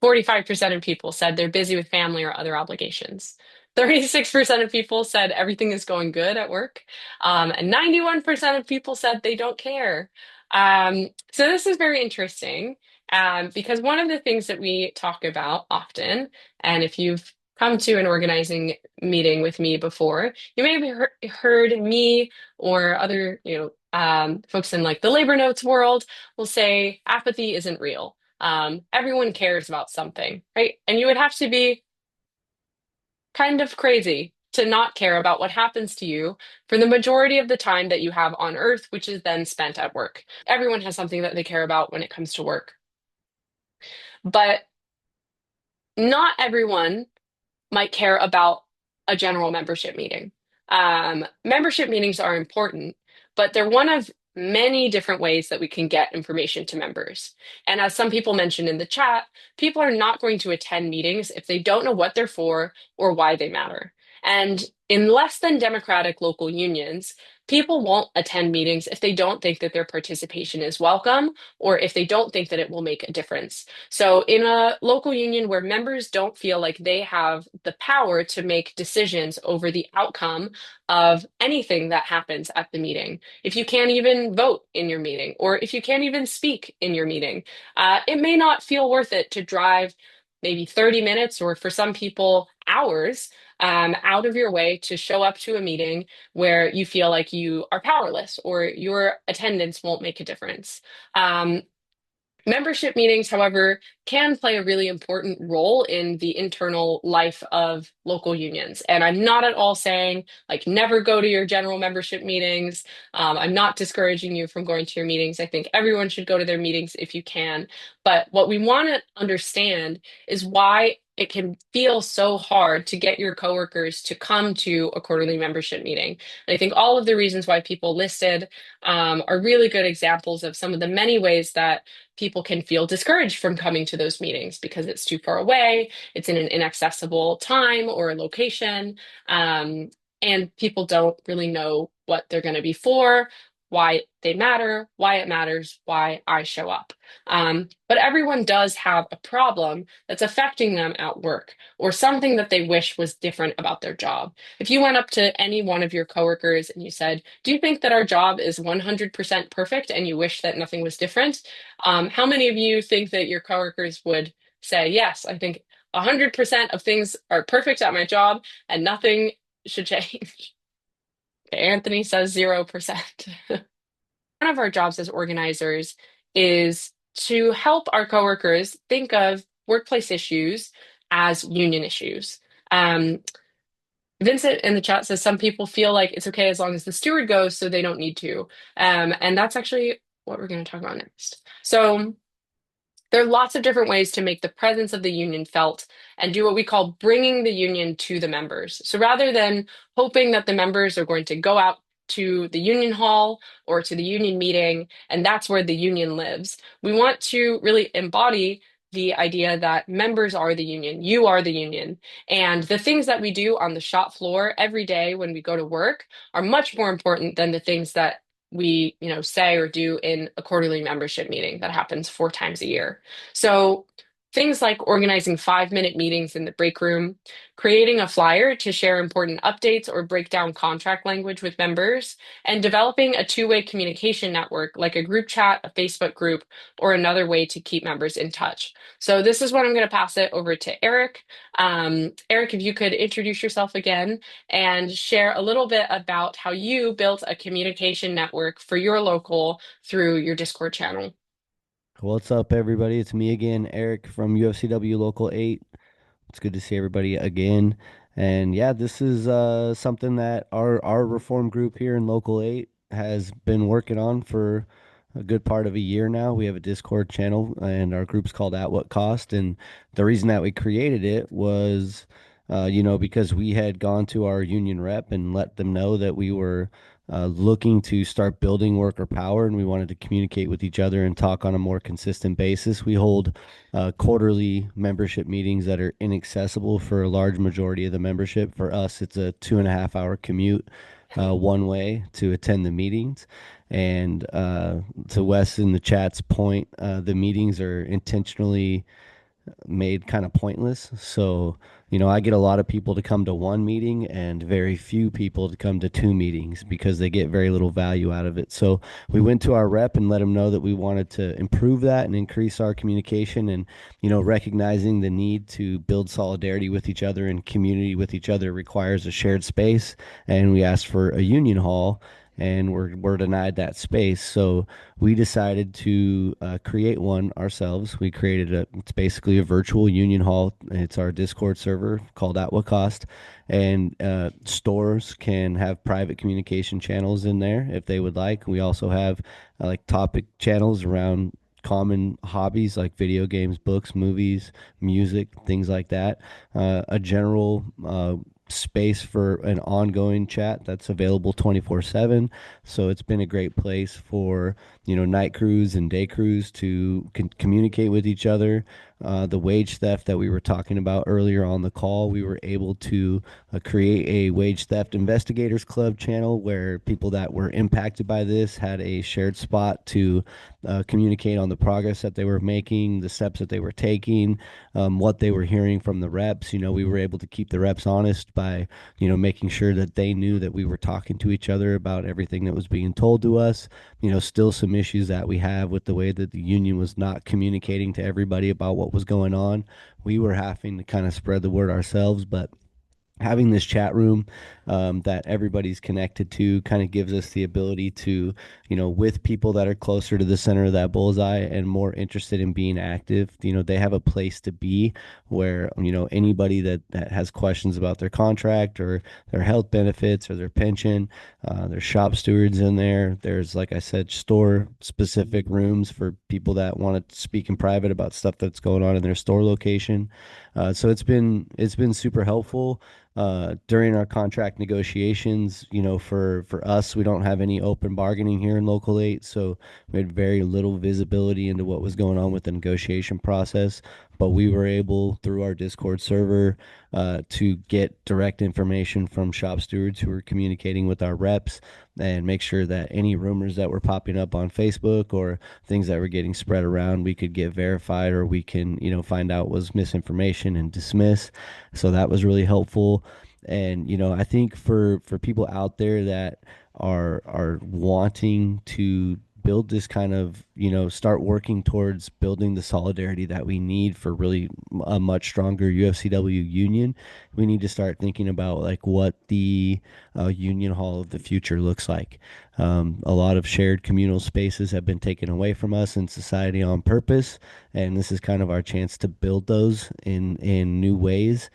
45% of people said they're busy with family or other obligations. 36% of people said everything is going good at work. And 91% of people said they don't care. So this is very interesting, because one of the things that we talk about often, and if you've come to an organizing meeting with me before, you may have heard me or other, folks in like the labor notes world will say apathy isn't real. Everyone cares about something, right? And you would have to be kind of crazy to not care about what happens to you for the majority of the time that you have on Earth, which is then spent at work. Everyone has something that they care about when it comes to work. But not everyone might care about a general membership meeting. Membership meetings are important, but they're one of many different ways that we can get information to members. And as some people mentioned in the chat, people are not going to attend meetings if they don't know what they're for or why they matter. And in less than democratic local unions, people won't attend meetings if they don't think that their participation is welcome or if they don't think that it will make a difference. So, in a local union where members don't feel like they have the power to make decisions over the outcome of anything that happens at the meeting, if you can't even vote in your meeting, or if you can't even speak in your meeting, it may not feel worth it to drive maybe 30 minutes, or for some people, hours, out of your way to show up to a meeting where you feel like you are powerless or your attendance won't make a difference. Membership meetings, however, can play a really important role in the internal life of local unions. And I'm not at all saying, like, never go to your general membership meetings. I'm not discouraging you from going to your meetings. I think everyone should go to their meetings if you can. But what we want to understand is why it can feel so hard to get your coworkers to come to a quarterly membership meeting. And I think all of the reasons why people listed, are really good examples of some of the many ways that people can feel discouraged from coming to those meetings because it's too far away, it's in an inaccessible time or location, and people don't really know what they're going to be for, why they matter, why it matters, why I show up. But everyone does have a problem that's affecting them at work or something that they wish was different about their job. If you went up to any one of your coworkers and you said, do you think that our job is 100% perfect and you wish that nothing was different? How many of you think that your coworkers would say, yes, I think 100% of things are perfect at my job and nothing should change? Okay, Anthony says 0%. One of our jobs as organizers is to help our coworkers think of workplace issues as union issues. Um, Vincent in the chat says some people feel like it's okay as long as the steward goes, so they don't need to. And that's actually what we're going to talk about next. So there are lots of different ways to make the presence of the union felt and do what we call bringing the union to the members. So rather than hoping that the members are going to go out to the union hall or to the union meeting, and that's where the union lives, we want to really embody the idea that members are the union, you are the union, and the things that we do on the shop floor every day when we go to work are much more important than the things that we, say or do in a quarterly membership meeting that happens 4 times a year. So things like organizing 5-minute meetings in the break room, creating a flyer to share important updates or break down contract language with members, and developing a two-way communication network like a group chat, a Facebook group, or another way to keep members in touch. So this is when I'm going to pass it over to Eric. Eric, if you could introduce yourself again and share a little bit about how you built a communication network for your local through your Discord channel. What's up, everybody? It's me again, Eric from UFCW Local 8. It's good to see everybody again. And yeah, this is something that our reform group here in Local 8 has been working on for a good part of a year now. We have a Discord channel, and our group's called At What Cost. And the reason that we created it was, because we had gone to our union rep and let them know that we were looking to start building worker power, and we wanted to communicate with each other and talk on a more consistent basis. We hold quarterly membership meetings that are inaccessible for a large majority of the membership. For us, it's a 2.5 hour commute one way to attend the meetings. And to Wes in the chat's point, the meetings are intentionally made kind of pointless. So, I get a lot of people to come to one meeting and very few people to come to two meetings because they get very little value out of it. So, we went to our rep and let him know that we wanted to improve that and increase our communication and, recognizing the need to build solidarity with each other and community with each other requires a shared space. And we asked for a union hall and we're denied that space. So we decided to create one ourselves. We created it's basically a virtual union hall. It's our Discord server called At What Cost, and stores can have private communication channels in there if they would like. We also have like topic channels around common hobbies like video games, books, movies, music, things like that. A general space for an ongoing chat that's available 24/7. So it's been a great place for, night crews and day crews to communicate with each other. The wage theft that we were talking about earlier on the call, we were able to create a wage theft investigators club channel where people that were impacted by this had a shared spot to communicate on the progress that they were making, the steps that they were taking, what they were hearing from the reps. We were able to keep the reps honest by, making sure that they knew that we were talking to each other about everything that was being told to us. Still some issues that we have with the way that the union was not communicating to everybody about what was going on. We were having to kind of spread the word ourselves, but having this chat room that everybody's connected to kind of gives us the ability to, with people that are closer to the center of that bullseye and more interested in being active, they have a place to be where, anybody that has questions about their contract or their health benefits or their pension, there's shop stewards in there. There's, like I said, store specific rooms for people that want to speak in private about stuff that's going on in their store location. So it's been super helpful during our contract negotiations. For us, we don't have any open bargaining here in Local 8, so we had very little visibility into what was going on with the negotiation process. But we were able, through our Discord server, to get direct information from shop stewards who were communicating with our reps and make sure that any rumors that were popping up on Facebook or things that were getting spread around, we could get verified or we can, find out was misinformation and dismiss. So that was really helpful. And, I think for people out there that are wanting to build this kind of, start working towards building the solidarity that we need for really a much stronger UFCW union, we need to start thinking about like what the union hall of the future looks like. A lot of shared communal spaces have been taken away from us in society on purpose, and this is kind of our chance to build those in new ways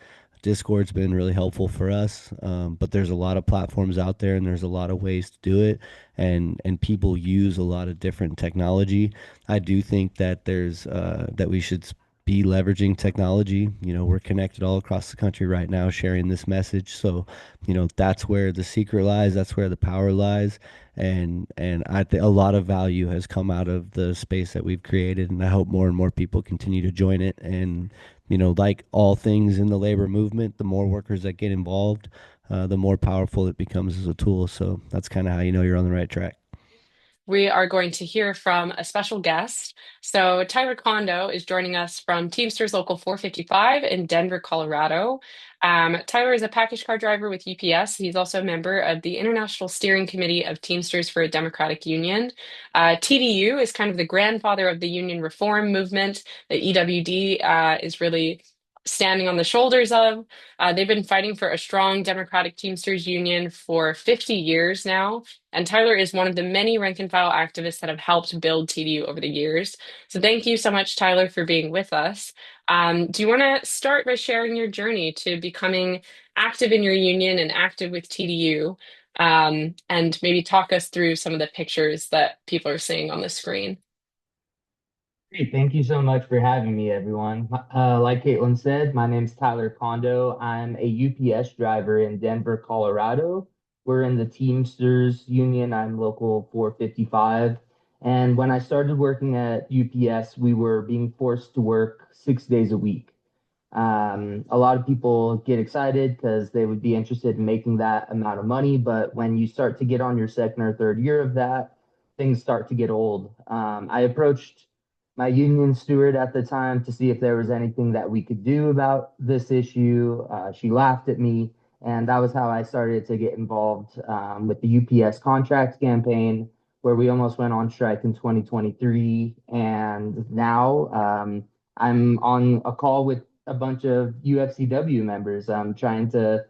Discord's been really helpful for us, but there's a lot of platforms out there, and there's a lot of ways to do it, and people use a lot of different technology. I do think that there's that we should be leveraging technology. We're connected all across the country right now, sharing this message. So, that's where the secret lies. That's where the power lies. And I think a lot of value has come out of the space that we've created, and I hope more and more people continue to join it. And like all things in the labor movement, the more workers that get involved, the more powerful it becomes as a tool. So that's kind of how you know you're on the right track. We are going to hear from a special guest. So, Tyler Kondo is joining us from Teamsters Local 455 in Denver, Colorado. Tyler is a package car driver with UPS. He's also a member of the International Steering Committee of Teamsters for a Democratic Union. TDU is kind of the grandfather of the union reform movement that EWD is really standing on the shoulders of. They've been fighting for a strong Democratic Teamsters union for 50 years now. And Tyler is one of the many rank and file activists that have helped build TDU over the years. So thank you so much, Tyler, for being with us. Do you want to start by sharing your journey to becoming active in your union and active with TDU? And maybe talk us through some of the pictures that people are seeing on the screen. Great. Thank you so much for having me, everyone. Like Caitlin said, my name's Tyler Kondo. I'm a UPS driver in Denver, Colorado. We're in the Teamsters Union. I'm local 455. And when I started working at UPS, we were being forced to work 6 days a week. A lot of people get excited because they would be interested in making that amount of money. But when you start to get on your second or third year of that, things start to get old. I approached my union steward at the time to see if there was anything that we could do about this issue. She laughed at me, and that was how I started to get involved with the UPS contract campaign, where we almost went on strike in 2023. And now I'm on a call with a bunch of UFCW members trying to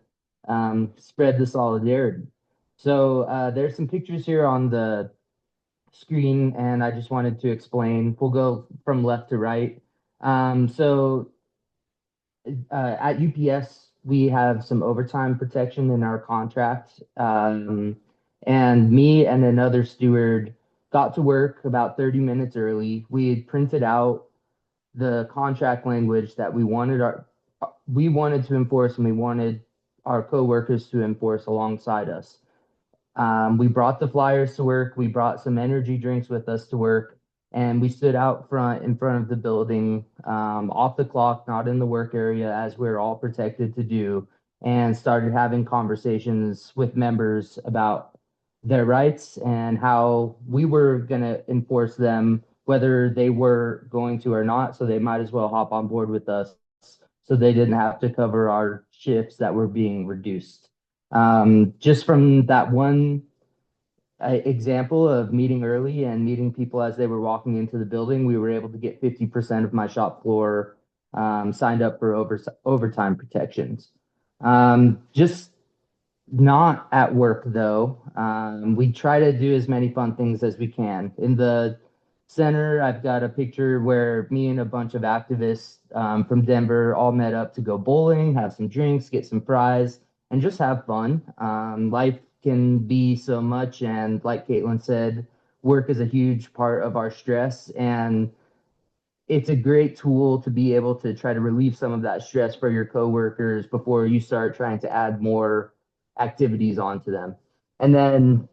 spread the solidarity. So there's some pictures here on the screen, and I just wanted to explain. We'll go from left to right. So at UPS, we have some overtime protection in our contract. And me and another steward got to work about 30 minutes early. We had printed out the contract language that we wanted to enforce, and we wanted our coworkers to enforce alongside us. We brought the flyers to work. We brought some energy drinks with us to work, and we stood out front in front of the building, off the clock, not in the work area, as we're all protected to do, and started having conversations with members about their rights and how we were going to enforce them, whether they were going to or not. So they might as well hop on board with us so they didn't have to cover our shifts that were being reduced. Just from that one example of meeting early and meeting people as they were walking into the building, we were able to get 50% of my shop floor signed up for overtime protections. Just not at work though. We try to do as many fun things as we can. In the center, I've got a picture where me and a bunch of activists from Denver all met up to go bowling, have some drinks, get some fries, and just have fun. Life can be so much, and like Caitlin said, work is a huge part of our stress, and it's a great tool to be able to try to relieve some of that stress for your coworkers before you start trying to add more activities onto them. And then,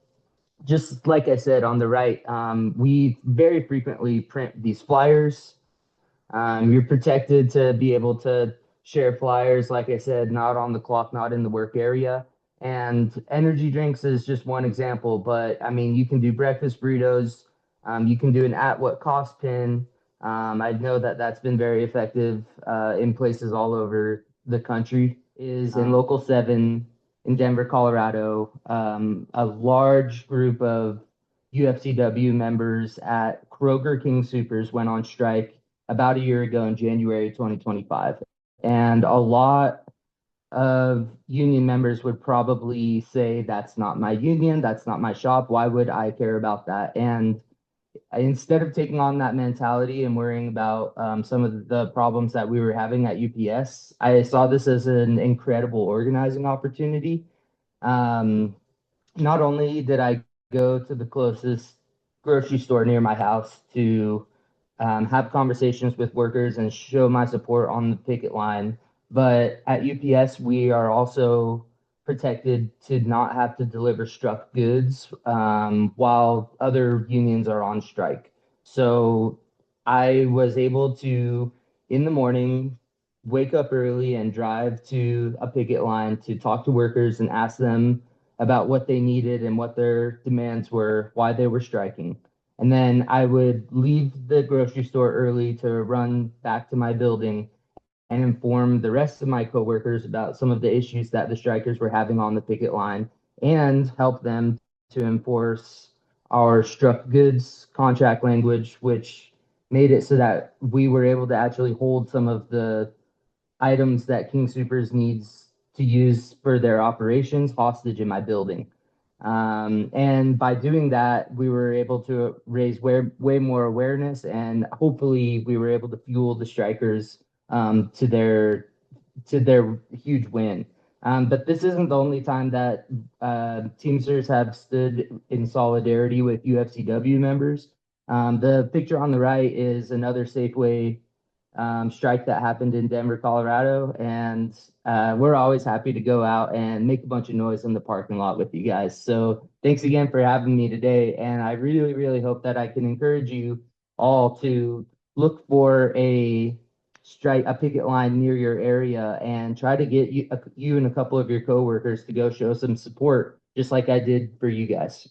just like I said on the right, we very frequently print these flyers. You're protected to be able to share flyers, like I said, not on the clock, not in the work area. And energy drinks is just one example, but I mean, you can do breakfast burritos, you can do an at what cost pin. I know that that's been very effective in places all over the country. Is in Local 7 in Denver, Colorado. A large group of UFCW members at Kroger King Supers went on strike about a year ago in January 2025. And a lot of union members would probably say, that's not my union, that's not my shop. Why would I care about that? And instead of taking on that mentality and worrying about some of the problems that we were having at UPS, I saw this as an incredible organizing opportunity. Um, Not only did I go to the closest grocery store near my house to have conversations with workers and show my support on the picket line, but at UPS, we are also protected to not have to deliver struck goods while other unions are on strike. So I was able to, in the morning, wake up early and drive to a picket line to talk to workers and ask them about what they needed and what their demands were, why they were striking. And then I would leave the grocery store early to run back to my building and inform the rest of my coworkers about some of the issues that the strikers were having on the picket line and help them to enforce our struck goods contract language, which made it so that we were able to actually hold some of the items that King Supers needs to use for their operations hostage in my building. And by doing that, we were able to raise way more awareness, and hopefully, we were able to fuel the strikers to their huge win. But this isn't the only time that Teamsters have stood in solidarity with UFCW members. The picture on the right is another Safeway strike that happened in Denver, Colorado. And we're always happy to go out and make a bunch of noise in the parking lot with you guys. So thanks again for having me today. And I really, really hope that I can encourage you all to look for a picket line near your area and try to get you and a couple of your coworkers to go show some support, just like I did for you guys.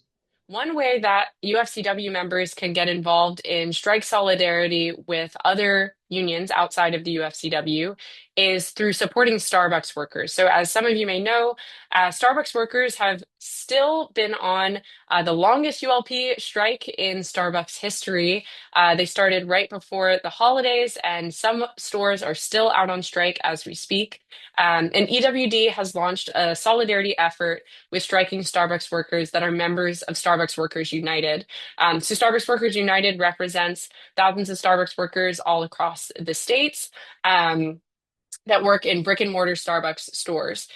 One way that UFCW members can get involved in strike solidarity with other unions outside of the UFCW is through supporting Starbucks workers. So, as some of you may know, Starbucks workers have still been on the longest ULP strike in Starbucks history. They started right before the holidays, and some stores are still out on strike as we speak. And EWD has launched a solidarity effort with striking Starbucks workers that are members of Starbucks Workers United. So Starbucks Workers United represents thousands of Starbucks workers all across the states. That work in brick and mortar Starbucks stores.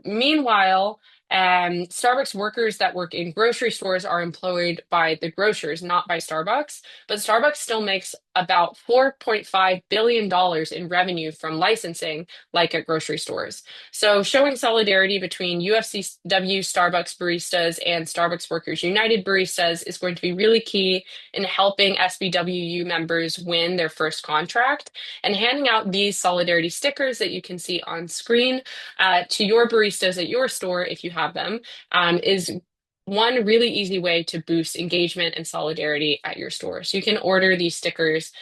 Meanwhile, Starbucks workers that work in grocery stores are employed by the grocers, not by Starbucks. But Starbucks still makes about $4.5 billion in revenue from licensing, like at grocery stores. So, showing solidarity between UFCW Starbucks baristas and Starbucks Workers United baristas is going to be really key in helping SBWU members win their first contract, and handing out these solidarity stickers that you can see on screen to your baristas at your store if you have them is one really easy way to boost engagement and solidarity at your store. So you can order these stickers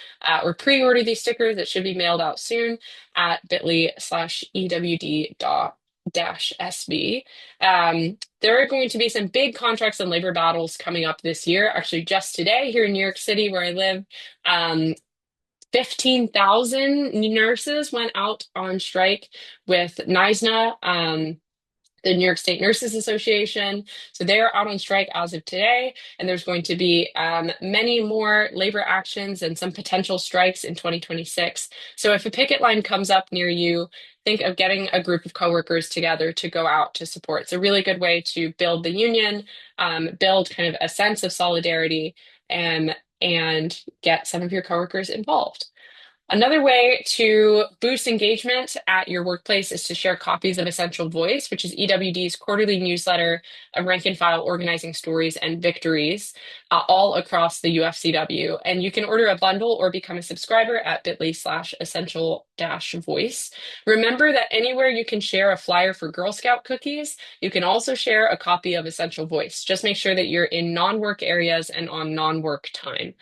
or pre-order these stickers that should be mailed out soon at bit.ly/EWD-SB. There are going to be some big contracts and labor battles coming up this year. Actually, just today here in New York City, where I live, 15,000 nurses went out on strike with NYSNA, the New York State Nurses Association. So they're out on strike as of today, and there's going to be many more labor actions and some potential strikes in 2026. So if a picket line comes up near you, think of getting a group of coworkers together to go out to support. It's a really good way to build the union, build kind of a sense of solidarity, and get some of your coworkers involved. Another way to boost engagement at your workplace is to share copies of Essential Voice, which is EWD's quarterly newsletter of rank and file organizing stories and victories all across the UFCW. And you can order a bundle or become a subscriber at bit.ly/essential-voice. Remember that anywhere you can share a flyer for Girl Scout cookies, you can also share a copy of Essential Voice. Just make sure that you're in non-work areas and on non-work time.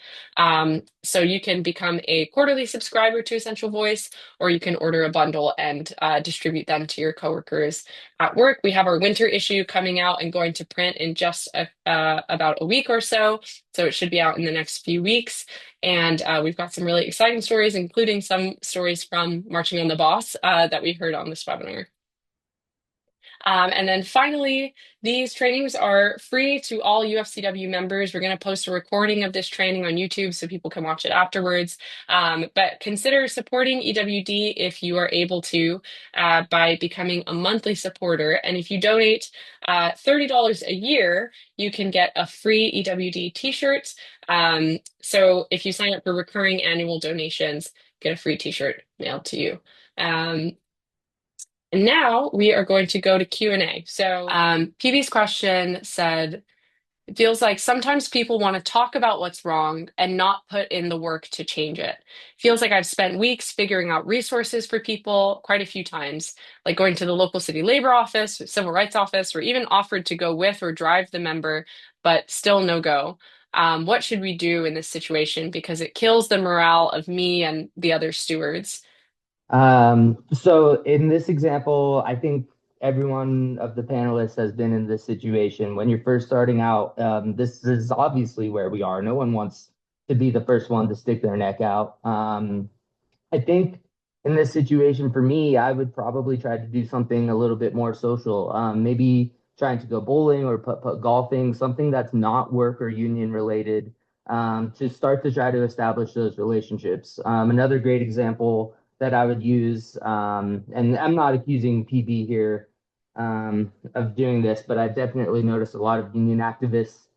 So you can become a quarterly subscriber to Essential Voice, or you can order a bundle and distribute them to your coworkers at work. We have our winter issue coming out and going to print in just about a week or so. So it should be out in the next few weeks. And we've got some really exciting stories, including some stories from Marching on the Boss that we heard on this webinar. And then finally, these trainings are free to all UFCW members. We're going to post a recording of this training on YouTube so people can watch it afterwards. But consider supporting EWD if you are able to by becoming a monthly supporter. And if you donate $30 a year, you can get a free EWD t-shirt. So if you sign up for recurring annual donations, get a free t-shirt mailed to you. And now we are going to go to Q&A. So PB's question said, it feels like sometimes people want to talk about what's wrong and not put in the work to change it. Feels like I've spent weeks figuring out resources for people quite a few times, like going to the local city labor office, or civil rights office, or even offered to go with or drive the member, but still no go. What should we do in this situation? Because it kills the morale of me and the other stewards. So in this example, I think everyone of the panelists has been in this situation. When you're first starting out, this is obviously where we are. No one wants to be the first one to stick their neck out. I think in this situation for me, I would probably try to do something a little bit more social. Maybe trying to go bowling or put golfing, something that's not work or union related, to start to try to establish those relationships. Another great example that I would use, and I'm not accusing PB here of doing this, but I've definitely noticed a lot of union activists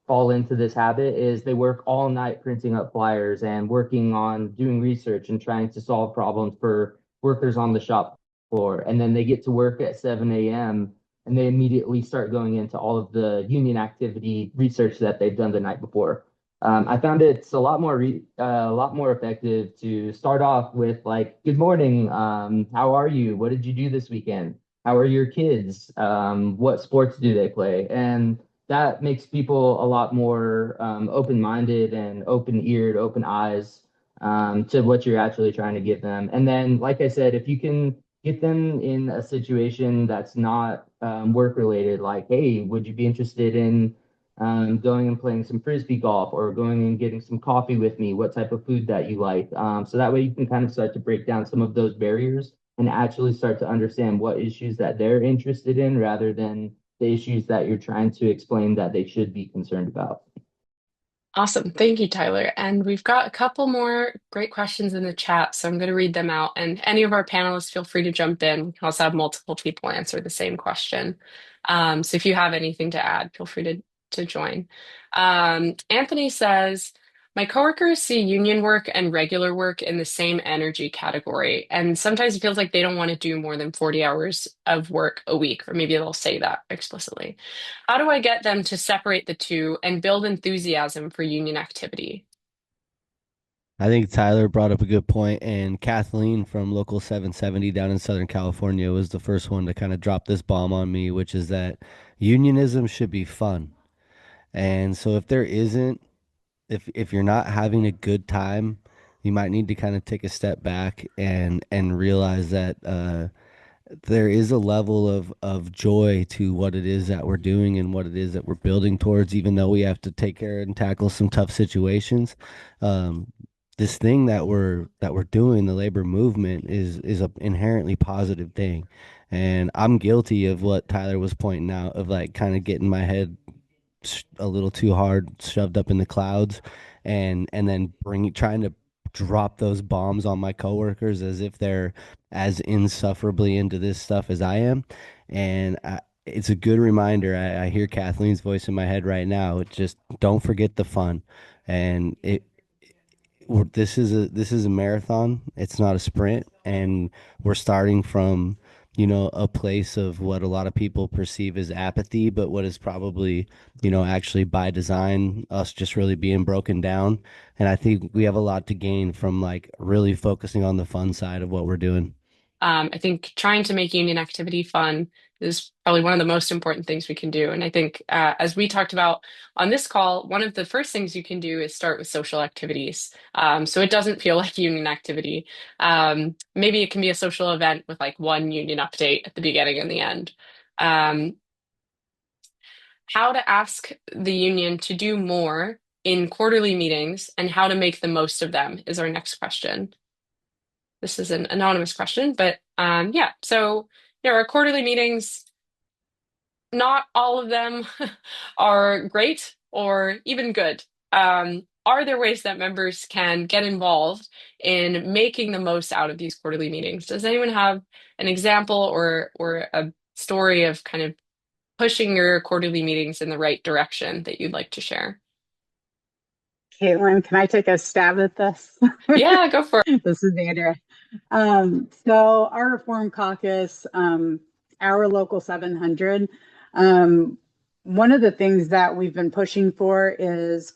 fall into this habit is they work all night printing up flyers and working on doing research and trying to solve problems for workers on the shop floor. And then they get to work at 7 a.m. and they immediately start going into all of the union activity research that they've done the night before. I found it's a lot more effective to start off with like, "Good morning. How are you? What did you do this weekend? How are your kids? What sports do they play?" And that makes people a lot more open-minded and open-eared, open eyes to what you're actually trying to give them. And then, like I said, if you can get them in a situation that's not work-related, like, hey, would you be interested in going and playing some frisbee golf or going and getting some coffee with me? What type of food that you like? So that way you can kind of start to break down some of those barriers and actually start to understand what issues that they're interested in rather than the issues that you're trying to explain that they should be concerned about. Awesome. Thank you, Tyler. And we've got a couple more great questions in the chat, so I'm going to read them out. And any of our panelists, feel free to jump in. We can also have multiple people answer the same question. So if you have anything to add, feel free to join. Anthony says, my coworkers see union work and regular work in the same energy category. And sometimes it feels like they don't want to do more than 40 hours of work a week, or maybe they'll say that explicitly. How do I get them to separate the two and build enthusiasm for union activity? I think Tyler brought up a good point, and Kathleen from Local 770 down in Southern California was the first one to kind of drop this bomb on me, which is that unionism should be fun. And so if there isn't, if you're not having a good time, you might need to kind of take a step back and realize that there is a level of joy to what it is that we're doing and what it is that we're building towards, even though we have to take care and tackle some tough situations. Um, this thing that we're doing, the labor movement, is a inherently positive thing. And I'm guilty of what Tyler was pointing out of like kind of getting my head a little too hard shoved up in the clouds and then trying to drop those bombs on my coworkers as if they're as insufferably into this stuff as I am. And it's a good reminder. I hear Kathleen's voice in my head right now. It's just don't forget the fun. And this is a marathon. It's not a sprint, and we're starting from a place of what a lot of people perceive as apathy, but what is probably actually by design us just really being broken down. And I think we have a lot to gain from like really focusing on the fun side of what we're doing. I think trying to make union activity fun is probably one of the most important things we can do. And I think, as we talked about on this call, one of the first things you can do is start with social activities. So it doesn't feel like union activity. Maybe it can be a social event with like one union update at the beginning and the end. Um, how to ask the union to do more in quarterly meetings and how to make the most of them is our next question. This is an anonymous question, but yeah. So our quarterly meetings, not all of them are great or even good. Are there ways that members can get involved in making the most out of these quarterly meetings? Does anyone have an example or a story of kind of pushing your quarterly meetings in the right direction that you'd like to share? Caitlin, can I take a stab at this? Yeah, go for it. This is Andrea. So our Reform Caucus, our local 700, um, one of the things that we've been pushing for is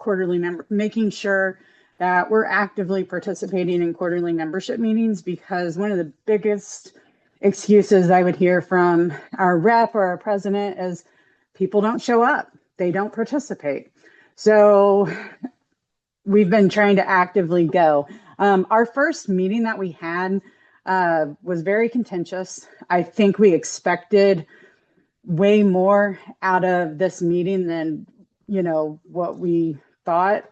making sure that we're actively participating in quarterly membership meetings, because one of the biggest excuses I would hear from our rep or our president is people don't show up, they don't participate. So we've been trying to actively go. Our first meeting that we had was very contentious. I think we expected way more out of this meeting than what we thought.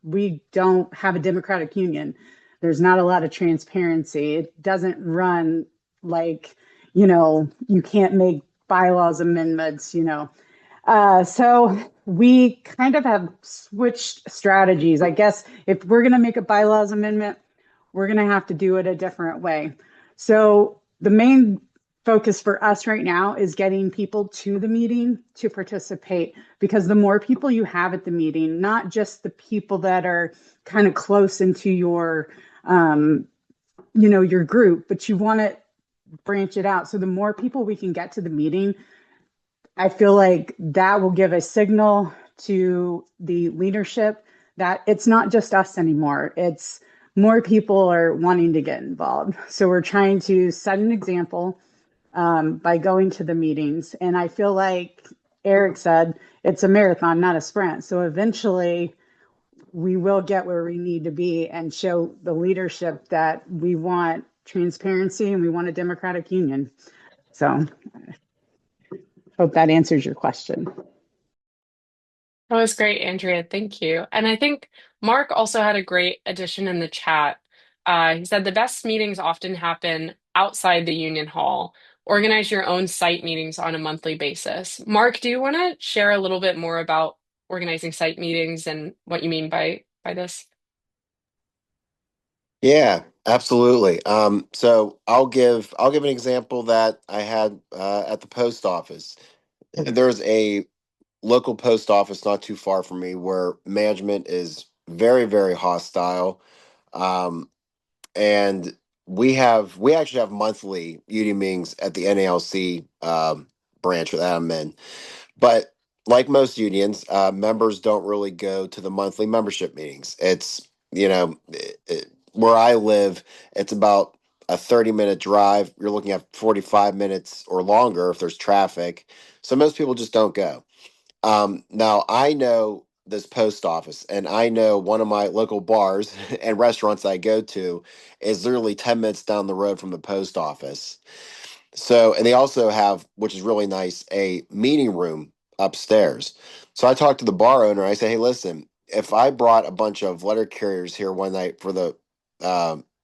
We don't have a Democratic Union. There's not a lot of transparency. It doesn't run like, you can't make bylaws amendments. So we kind of have switched strategies. I guess if we're going to make a bylaws amendment, we're going to have to do it a different way. So the main focus for us right now is getting people to the meeting to participate, because the more people you have at the meeting, not just the people that are kind of close into your group, but you want to branch it out. So the more people we can get to the meeting, I feel like that will give a signal to the leadership that it's not just us anymore. It's more people are wanting to get involved. So we're trying to set an example by going to the meetings. And I feel like Eric said, it's a marathon, not a sprint. So eventually we will get where we need to be and show the leadership that we want transparency and we want a Democratic Union. So hope that answers your question. That was great, Andrea. Thank you. And I think Mark also had a great addition in the chat. He said the best meetings often happen outside the union hall. Organize your own site meetings on a monthly basis. Mark, do you want to share a little bit more about organizing site meetings and what you mean by this? Yeah, absolutely. So I'll give an example that I had at the post office. There's a local post office not too far from me where management is very, very hostile. Um, and we actually have monthly union meetings at the NALC branch that I'm in. But like most unions, members don't really go to the monthly membership meetings. It's, where I live, it's about a 30-minute drive. You're looking at 45 minutes or longer if there's traffic. So most people just don't go. Now I know this post office, and I know one of my local bars and restaurants I go to is literally 10 minutes down the road from the post office. So, and they also have, which is really nice, a meeting room upstairs. So I talked to the bar owner. I say, hey, listen, if I brought a bunch of letter carriers here one night for the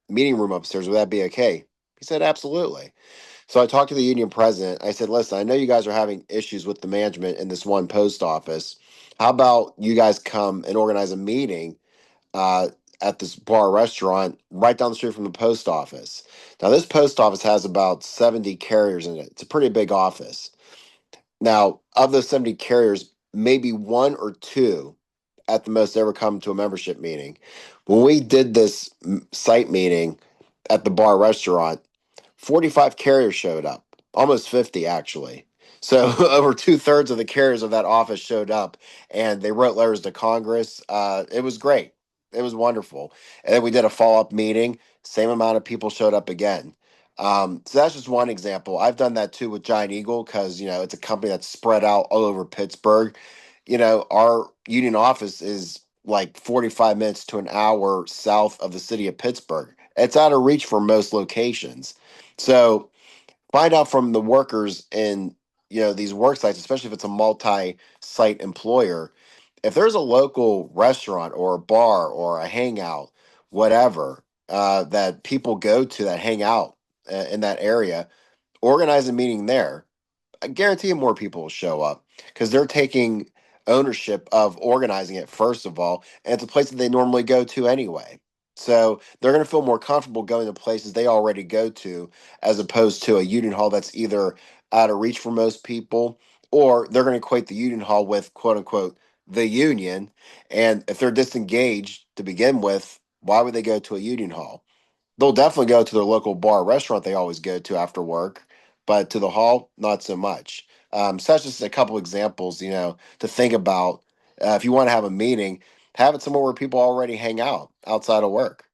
meeting room upstairs, would that be okay? He said, absolutely. So I talked to the union president. I said, listen, I know you guys are having issues with the management in this one post office. How about you guys come and organize a meeting uh, at this bar restaurant right down the street from the post office? Now, this post office has about 70 carriers in it. It's a pretty big office. Now, of those 70 carriers, maybe one or two at the most ever come to a membership meeting. When we did this site meeting at the bar restaurant, 45 carriers showed up, almost 50 actually. So over two-thirds of the carriers of that office showed up, and they wrote letters to Congress. It was great. It was wonderful. And then we did a follow-up meeting. Same amount of people showed up again. So that's just one example. I've done that too with Giant Eagle because it's a company that's spread out all over Pittsburgh. Our union office is like 45 minutes to an hour south of the city of Pittsburgh. It's out of reach for most locations. So find out from the workers in these work sites, especially if it's a multi-site employer, if there's a local restaurant or a bar or a hangout, whatever, that people go to that hang out in that area, organize a meeting there. I guarantee you more people will show up because they're taking ownership of organizing it, first of all, and it's a place that they normally go to anyway. So they're going to feel more comfortable going to places they already go to as opposed to a union hall that's either out of reach for most people, or they're going to equate the union hall with quote unquote the union. And if they're disengaged to begin with, why would they go to a union hall? They'll definitely go to their local bar or restaurant they always go to after work, but to the hall, not so much. So that's just a couple examples, to think about. If you want to have a meeting, have it somewhere where people already hang out outside of work.